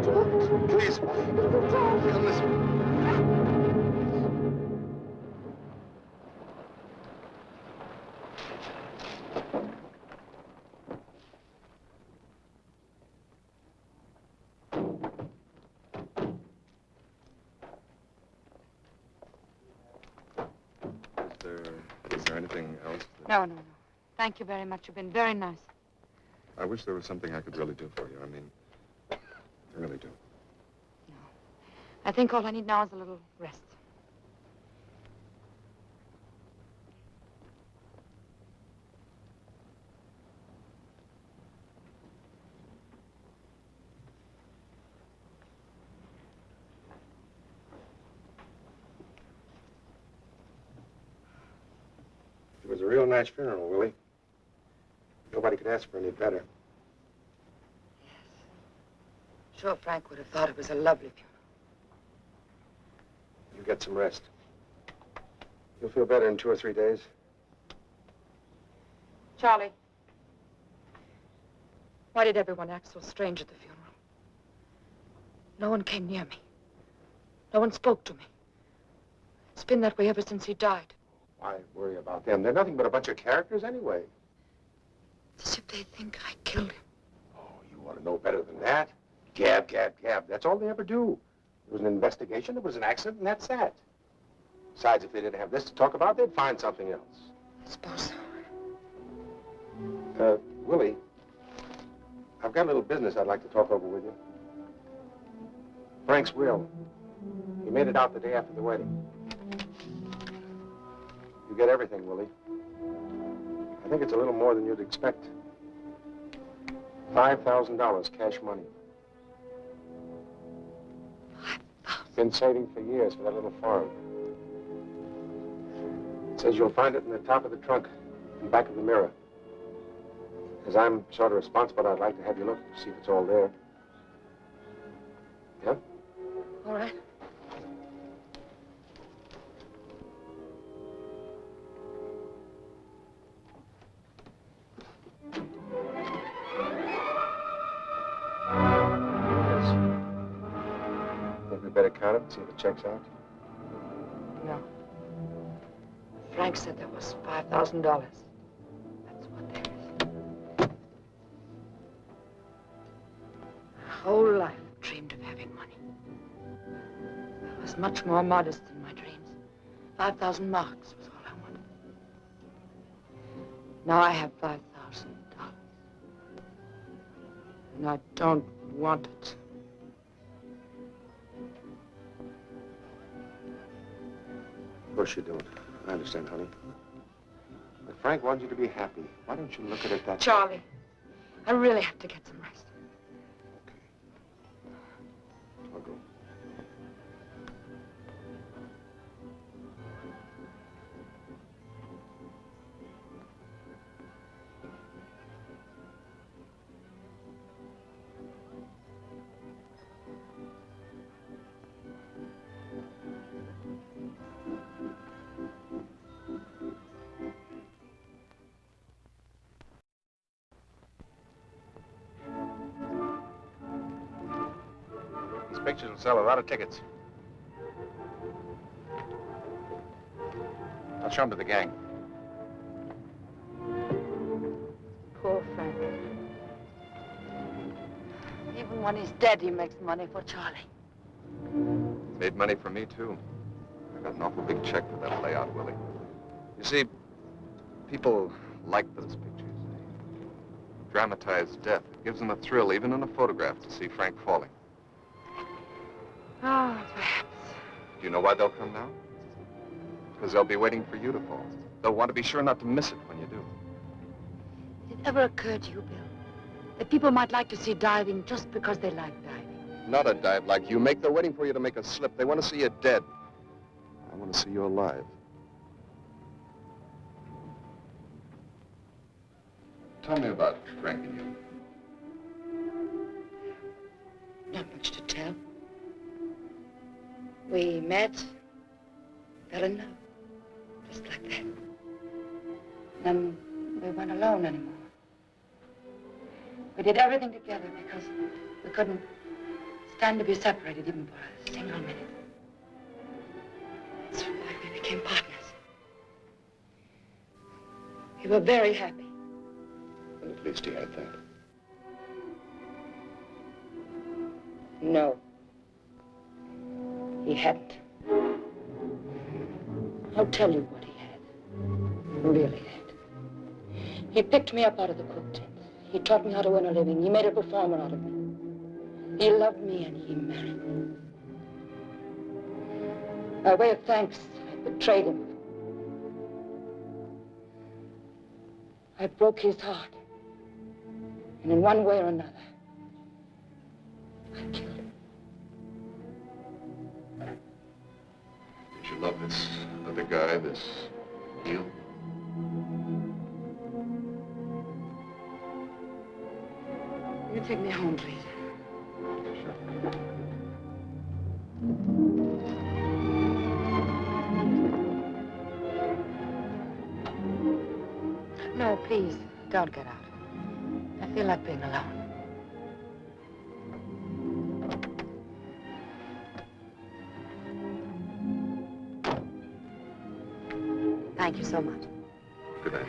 Don't. Please. Don't. Come this way. Is there anything else? No. Thank you very much. You've been very nice. I wish there was something I could really do for you. I mean, I really do. No. I think all I need now is a little rest. It was a real nice funeral, Willie. Nobody could ask for any better. Sure, Frank would have thought it was a lovely funeral. You get some rest. You'll feel better in 2 or 3 days. Charlie, why did everyone act so strange at the funeral? No one came near me. No one spoke to me. It's been that way ever since he died. Why worry about them? They're nothing but a bunch of characters anyway. As if they think I killed him. Oh, you want to know better than that? Gab. That's all they ever do. It was an investigation, it was an accident, and that's that. Besides, if they didn't have this to talk about, they'd find something else. I suppose so. Willie, I've got a little business I'd like to talk over with you. Frank's will. He made it out the day after the wedding. You get everything, Willie. I think it's a little more than you'd expect. $5,000 cash money. Been saving for years for that little farm. It says you'll find it in the top of the trunk, in the back of the mirror. As I'm sort of responsible, I'd like to have you look to see if it's all there. Yeah? All right. We better count it and see if it checks out. No. Frank said there was $5,000. That's what there is. My whole life I dreamed of having money. I was much more modest than my dreams. 5,000 marks was all I wanted. Now I have $5,000. And I don't want it. Of course you don't. I understand, honey. But Frank wants you to be happy. Why don't you look at it that way? Charlie, I really have to get some rest. Okay. I'll go. These pictures will sell a lot of tickets. I'll show them to the gang. Poor Frank. Even when he's dead, he makes money for Charlie. Made money for me, too. I got an awful big check for that layout, Willie. You see, people like those pictures. They dramatize death. It gives them a thrill, even in a photograph, to see Frank falling. Oh, perhaps. Do you know why they'll come now? Because they'll be waiting for you to fall. They'll want to be sure not to miss it when you do. Did it ever occur to you, Bill, that people might like to see diving just because they like diving? Not a dive like you make. They're waiting for you to make a slip. They want to see you dead. I want to see you alive. Tell me about Frank and you. Not much to tell. We met, fell in love, just like that. Then we weren't alone anymore. We did everything together because we couldn't stand to be separated even for a single minute. That's why we became partners. We were very happy. Well, at least he had that. No. He hadn't. I'll tell you what he had. Really had. He picked me up out of the cook tent. He taught me how to earn a living. He made a performer out of me. He loved me and he married me. By way of thanks, I betrayed him. I broke his heart. And in one way or another, I killed him. Did you love this other guy, this heel? Will you take me home, please? Sure. No, please, don't get out. I feel like being alone. Thank you so much. Good night.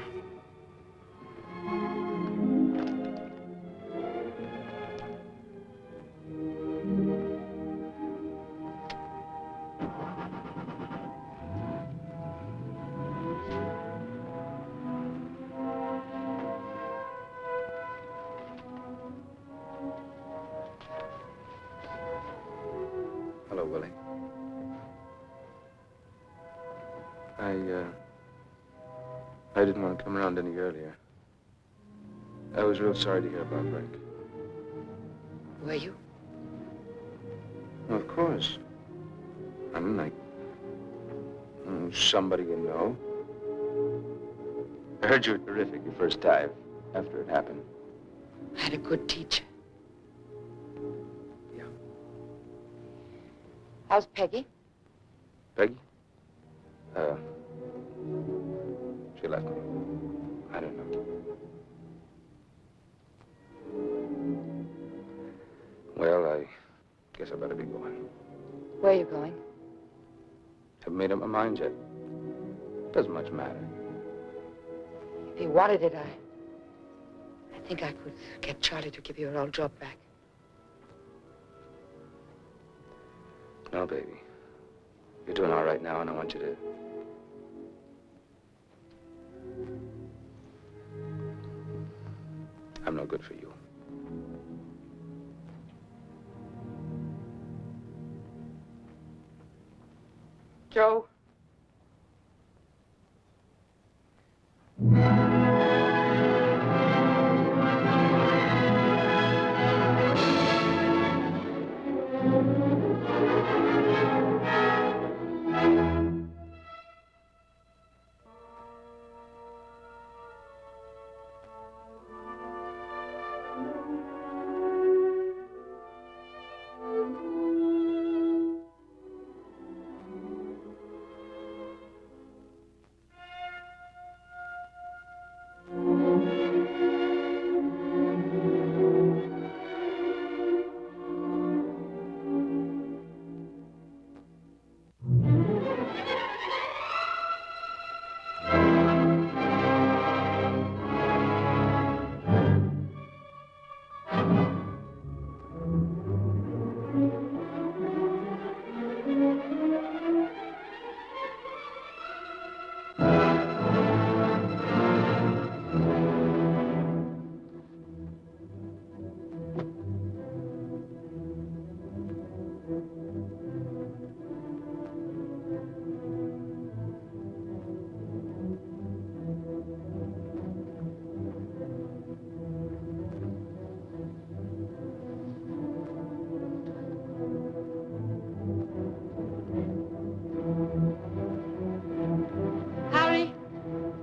Hello, Willie. I didn't want to come around any earlier. I was real sorry to hear about Frank. Were you? Well, of course. I'm like somebody you know. I heard you were terrific your first dive after it happened. I had a good teacher. Yeah. How's Peggy? Peggy? She left me. I don't know. Well, I guess I better be going. Where are you going? Haven't made up my mind yet. Doesn't much matter. If you wanted it, I think I could get Charlie to give you her old job back. No, baby. You're doing all right now, and I want you to... I'm no good for you. Joe?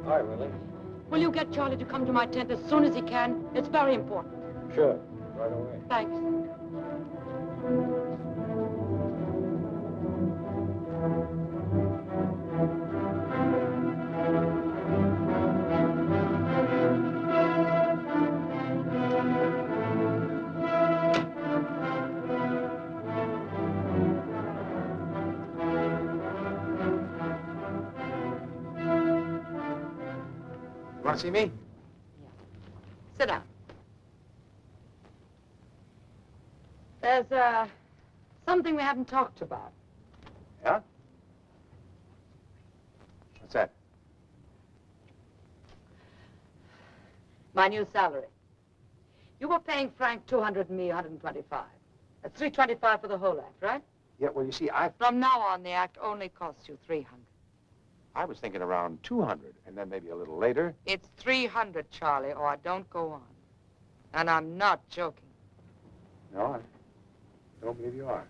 Hi, Willie. Will you get Charlie to come to my tent as soon as he can? It's very important. Sure, right away. Thanks. want to see me? Sit down. There's, something we haven't talked about. Yeah? What's that? My new salary. You were paying Frank 200 and me 125. That's 325 for the whole act, right? Yeah, well, you see, From now on, the act only costs you 300. I was thinking around 200, and then maybe a little later. It's 300, Charlie, or I don't go on. And I'm not joking. No, I don't believe you are.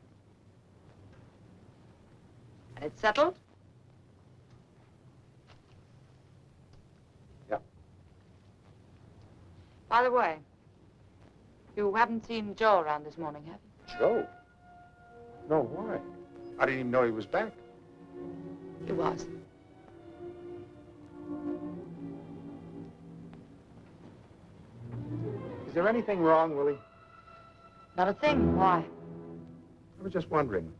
And it's settled? Yeah. By the way, you haven't seen Joe around this morning, have you? Joe? No, why? I didn't even know he was back. He was. Is there anything wrong, Willie? Not a thing. Why? I was just wondering.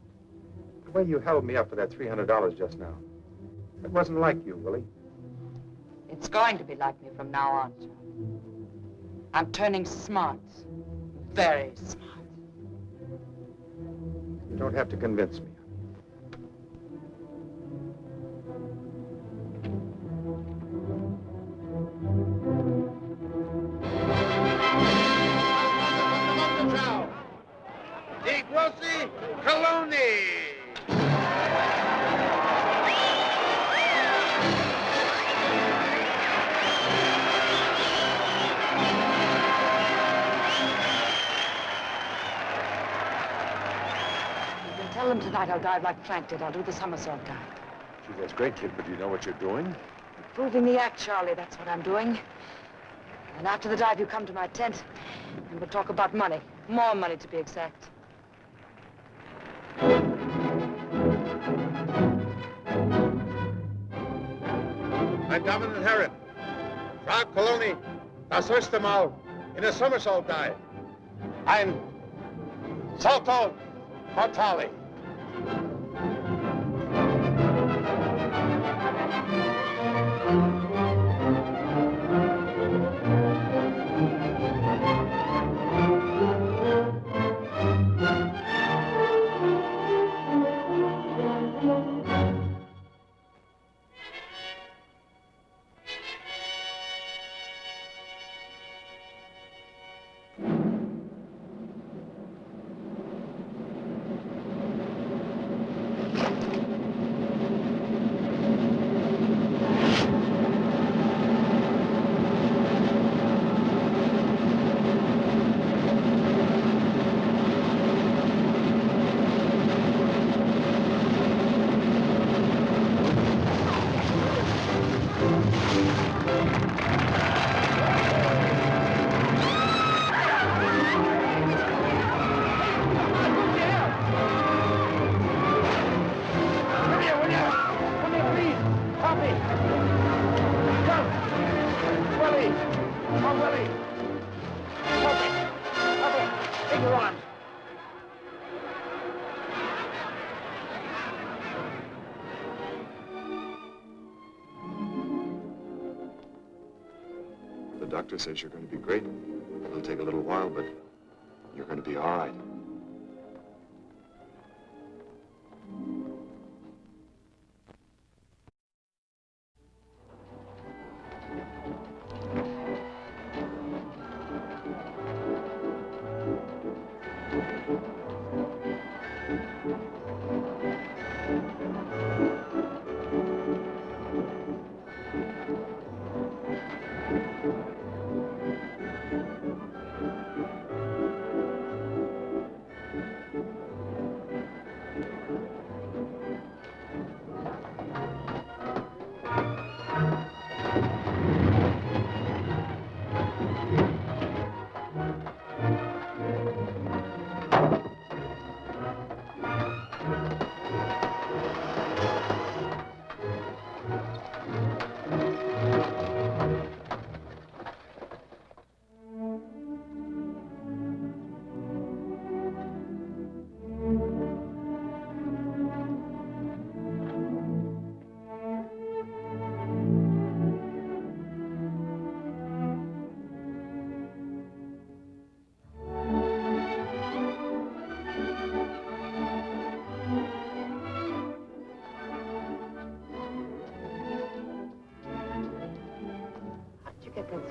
The way you held me up for that $300 just now. It wasn't like you, Willie. It's going to be like me from now on, Charlie. I'm turning smart. Very smart. You don't have to convince me. Di Grossi Coloni. Tell them tonight I'll dive like Frank did. I'll do the somersault dive. Gee, that's great, kid, but do you know what you're doing? Improving the act, Charlie. That's what I'm doing. And after the dive, you come to my tent, and we'll talk about money. More money, to be exact. Mein Damen und Herren, Frau Coloni, das erste Mal in a somersault dive. Ein Salto Mortale. The doctor says you're going to be great. It'll take a little while, but you're going to be all right.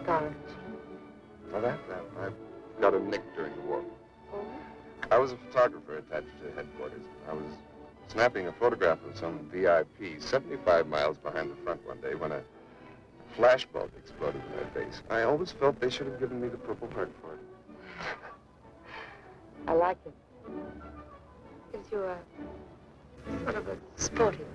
scars? For that, I got a nick during the war. Oh? I was a photographer attached to headquarters. I was snapping a photograph of some VIP 75 miles behind the front one day when a flashbulb exploded in my face. I always felt they should have given me the Purple Heart for it. I like it. Gives you a sort of a sporty.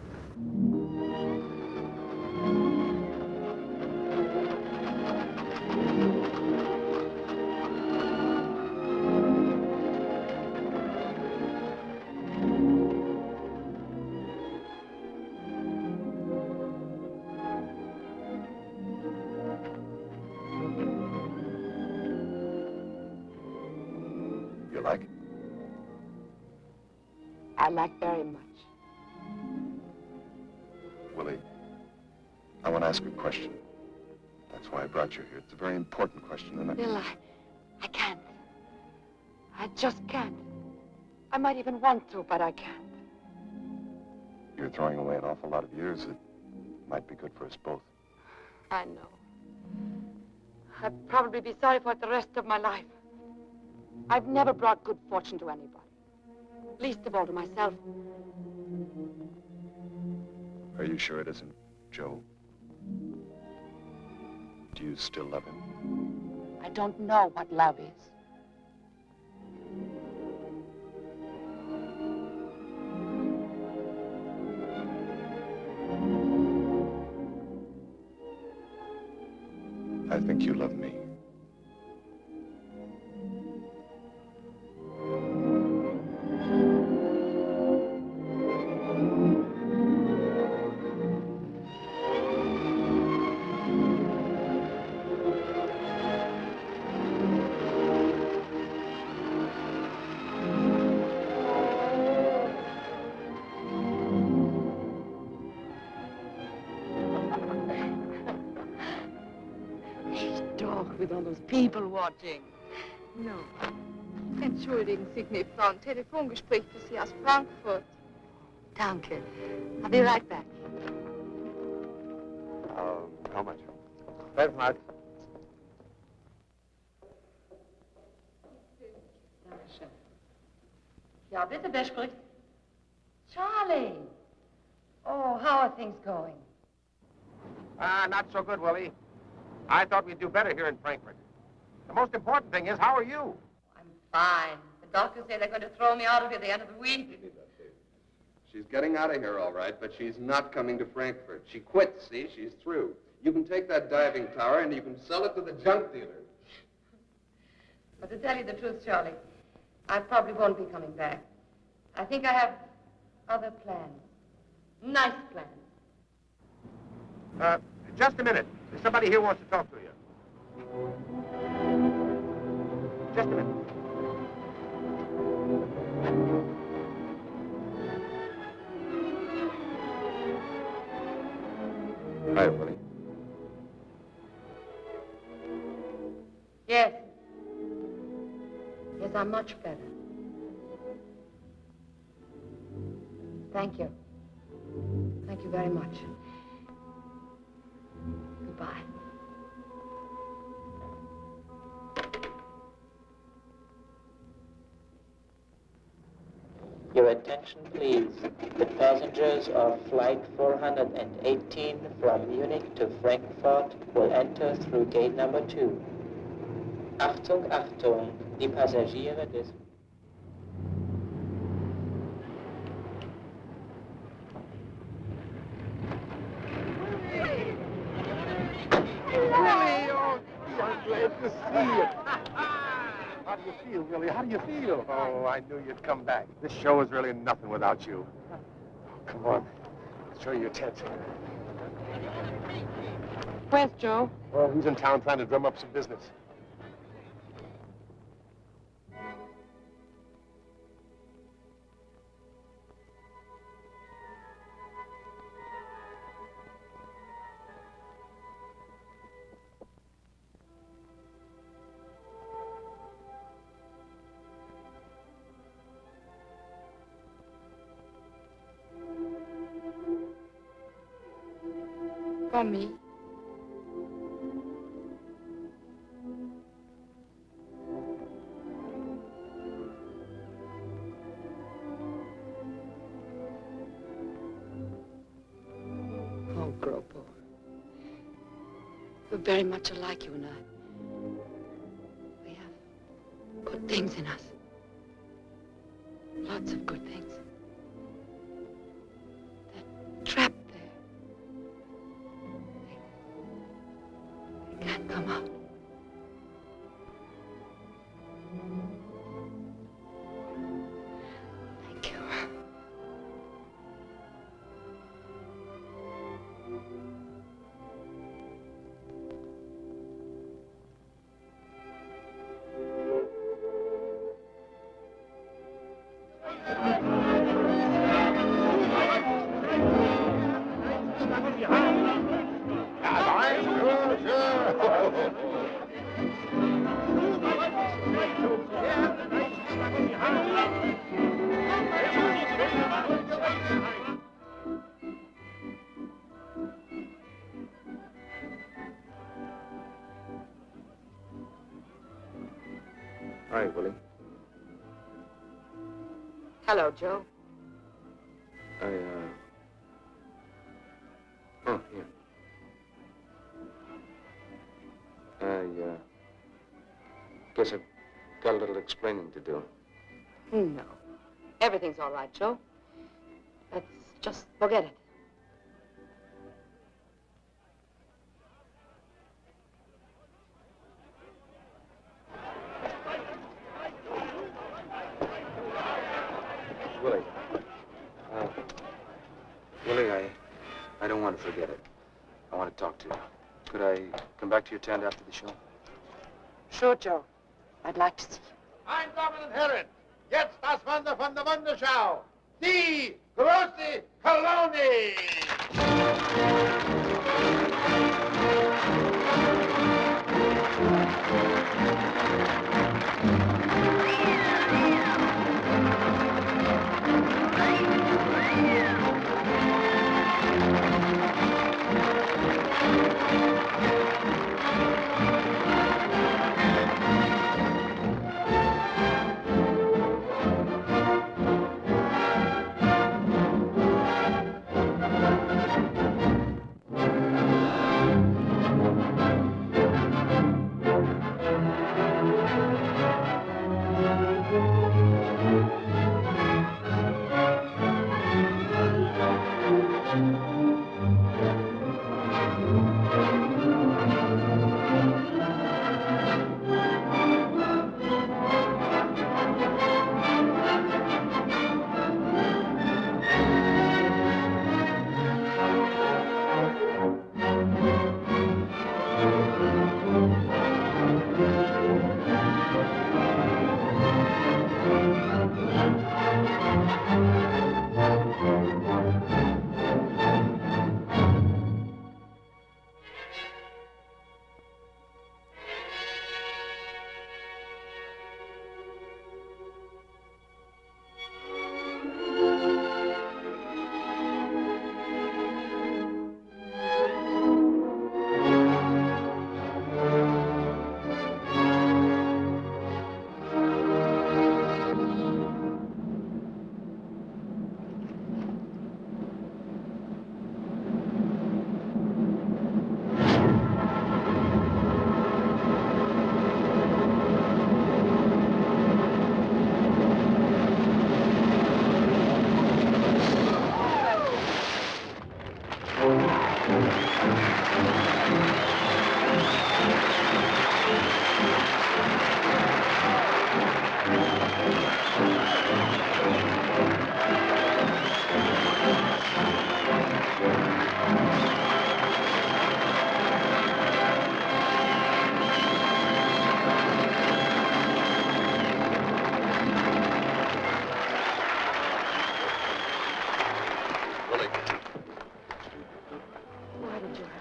You like it? I like very much. Willie, I want to ask you a question. That's why I brought you here. It's a very important question, and Bill, I can't. I just can't. I might even want to, but I can't. You're throwing away an awful lot of years that might be good for us both. I know. I'd probably be sorry for it the rest of my life. I've never brought good fortune to anybody. Least of all to myself. Are you sure it isn't Joe? Do you still love him? I don't know what love is. I think you love me. With all those people watching. No. Entschuldigen Sie mich, Frau. Ein Telefongespräch für Sie aus Frankfurt. Danke. I'll be right back. How much? 12 marks. Dankeschön. Ja, bitte, wer spricht? Charlie. Oh, how are things going? Not so good, Willie. I thought we'd do better here in Frankfurt. The most important thing is, how are you? I'm fine. The doctors say they're going to throw me out of here at the end of the week. She's getting out of here, all right, but she's not coming to Frankfurt. She quit, see? She's through. You can take that diving tower and you can sell it to the junk dealer. But to tell you the truth, Charlie, I probably won't be coming back. I think I have other plans. Nice plans. Just a minute. There's somebody here who wants to talk to you. Just a minute. Hi, Willie. Yes. Yes, I'm much better. Thank you. Thank you very much. Goodbye. Your attention, please. The passengers of Flight 418 from Munich to Frankfurt will enter through gate number 2. Achtung, Achtung, die Passagiere des... Willie, oh, gee, I'm glad to see you. How do you feel, Willie? How do you feel? Oh, I knew you'd come back. This show is really nothing without you. Oh, come on. Let's show you your tent. Where's Joe? Well, he's in town trying to drum up some business. For me. We're very much alike, you and I. We have good things in us. Lots of good things. They're trapped there. They can't come out. Thank you. Hi, Willie. Hello, Joe. Oh, here. Guess I've got a little explaining to do. No. Everything's all right, Joe. Let's just forget it. Willie. Willie, I don't want to forget it. I want to talk to you. Could I come back to your tent after the show? Sure, Joe. I'd like to see you. Meine Damen und Herren, jetzt das Wunder von der Wunderschau. Die große Kolonie.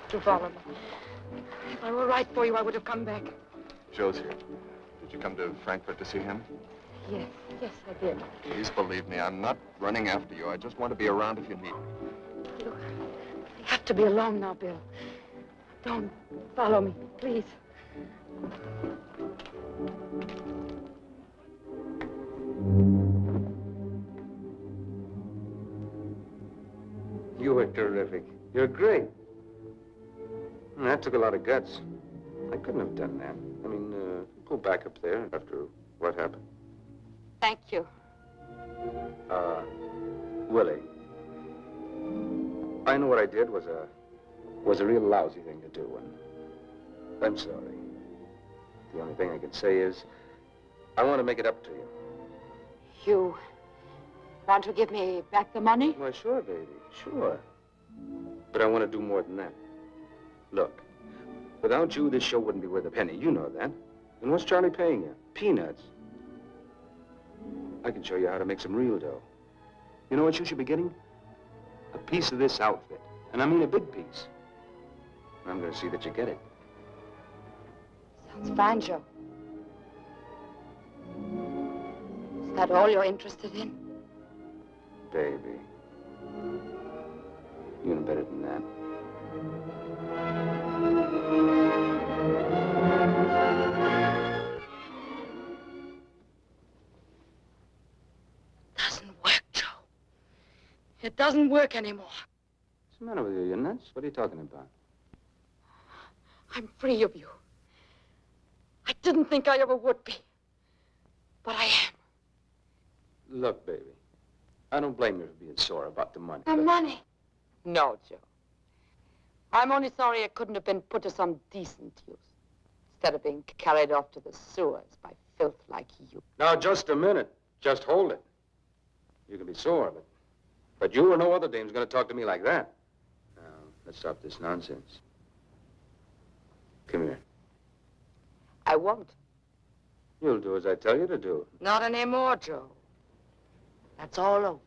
To follow me. If I were right for you, I would have come back. Joe's here. Did you come to Frankfurt to see him? Yes, I did. Please believe me, I'm not running after you. I just want to be around if you need me. Look, I have to be alone now, Bill. Don't follow me, please. You were terrific. You're great. That took a lot of guts. I couldn't have done that. I mean, go back up there after what happened. Thank you. Willie. I know what I did was a real lousy thing to do, and I'm sorry. The only thing I can say is, I want to make it up to you. You want to give me back the money? Why, sure, baby, sure. But I want to do more than that. Look, without you, this show wouldn't be worth a penny. You know that. And what's Charlie paying you? Peanuts. I can show you how to make some real dough. You know what you should be getting? A piece of this outfit. And I mean a big piece. I'm going to see that you get it. Sounds fine, Joe. Is that all you're interested in? Baby. You know better than that. Doesn't work, Joe. It doesn't work anymore. What's the matter with you? You're nuts? What are you talking about? I'm free of you. I didn't think I ever would be. But I am. Look, baby. I don't blame you for being sore about the money. The money? No, Joe. I'm only sorry it couldn't have been put to some decent use, instead of being carried off to the sewers by filth like you. Now, just a minute. Just hold it. You can be sore, but you or no other dame's gonna talk to me like that. Now, let's stop this nonsense. Come here. I won't. You'll do as I tell you to do. Not anymore, Joe. That's all over.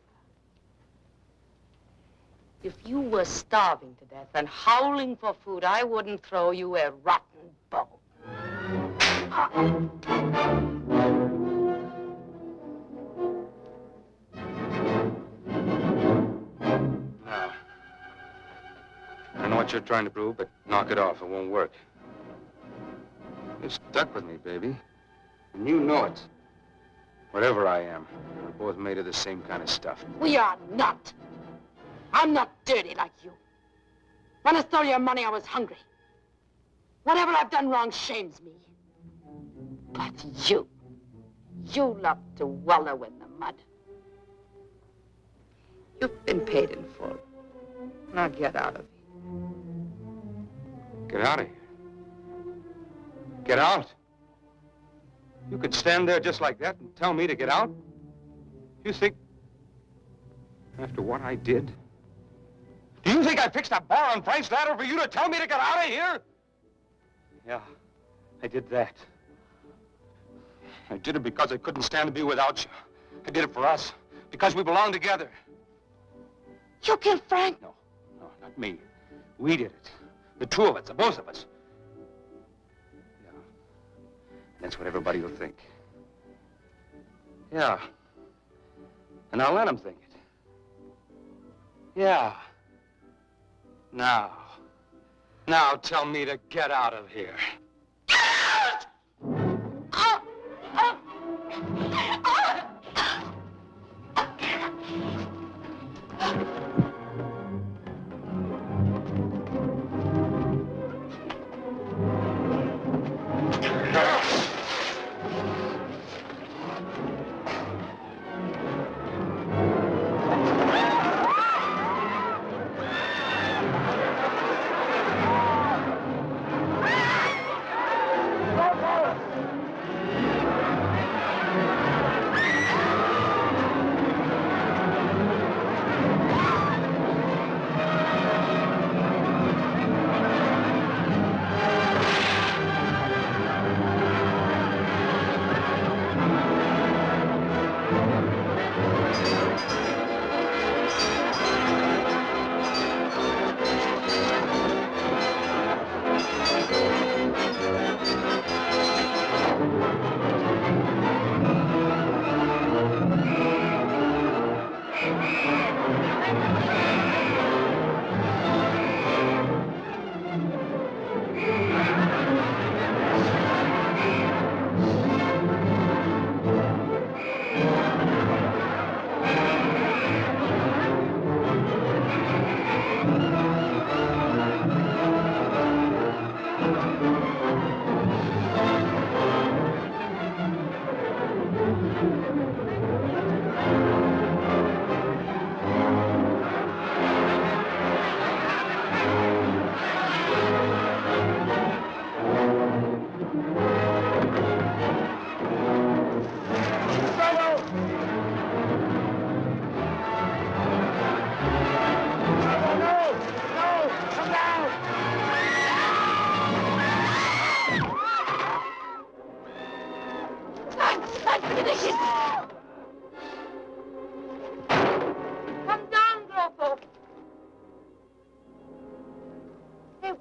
If you were starving to death and howling for food, I wouldn't throw you a rotten bone. Now, I know what you're trying to prove, but knock it off. It won't work. You're stuck with me, baby. And you know it. Whatever I am, we're both made of the same kind of stuff. We are not. I'm not dirty like you. When I stole your money, I was hungry. Whatever I've done wrong shames me. But you love to wallow in the mud. You've been paid in full. Now get out of here. Get out of here. Get out? You could stand there just like that and tell me to get out? You think, after what I did? Do you think I fixed a bar on Frank's ladder for you to tell me to get out of here? Yeah, I did that. I did it because I couldn't stand to be without you. I did it for us, because we belong together. You killed Frank? No, not me. We did it. The two of us, the both of us. Yeah, that's what everybody will think. Yeah, and I'll let them think it. Yeah. Now tell me to get out of here.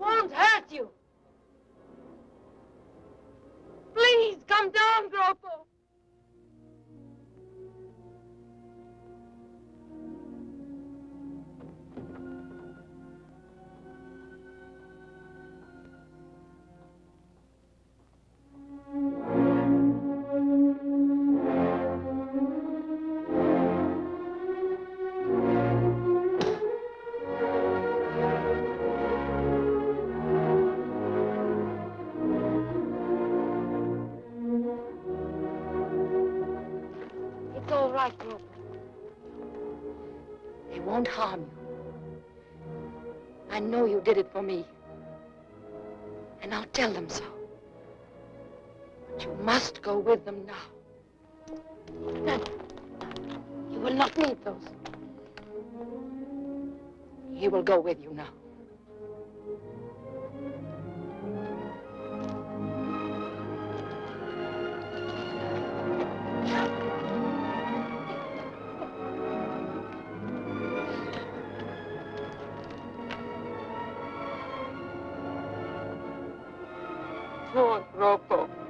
won't hurt you. Please come down, Gropo. It's all right, Gropo. They won't harm you. I know you did it for me. And I'll tell them so. But you must go with them now. Then you will not need those. He will go with you now. Poor Gropo.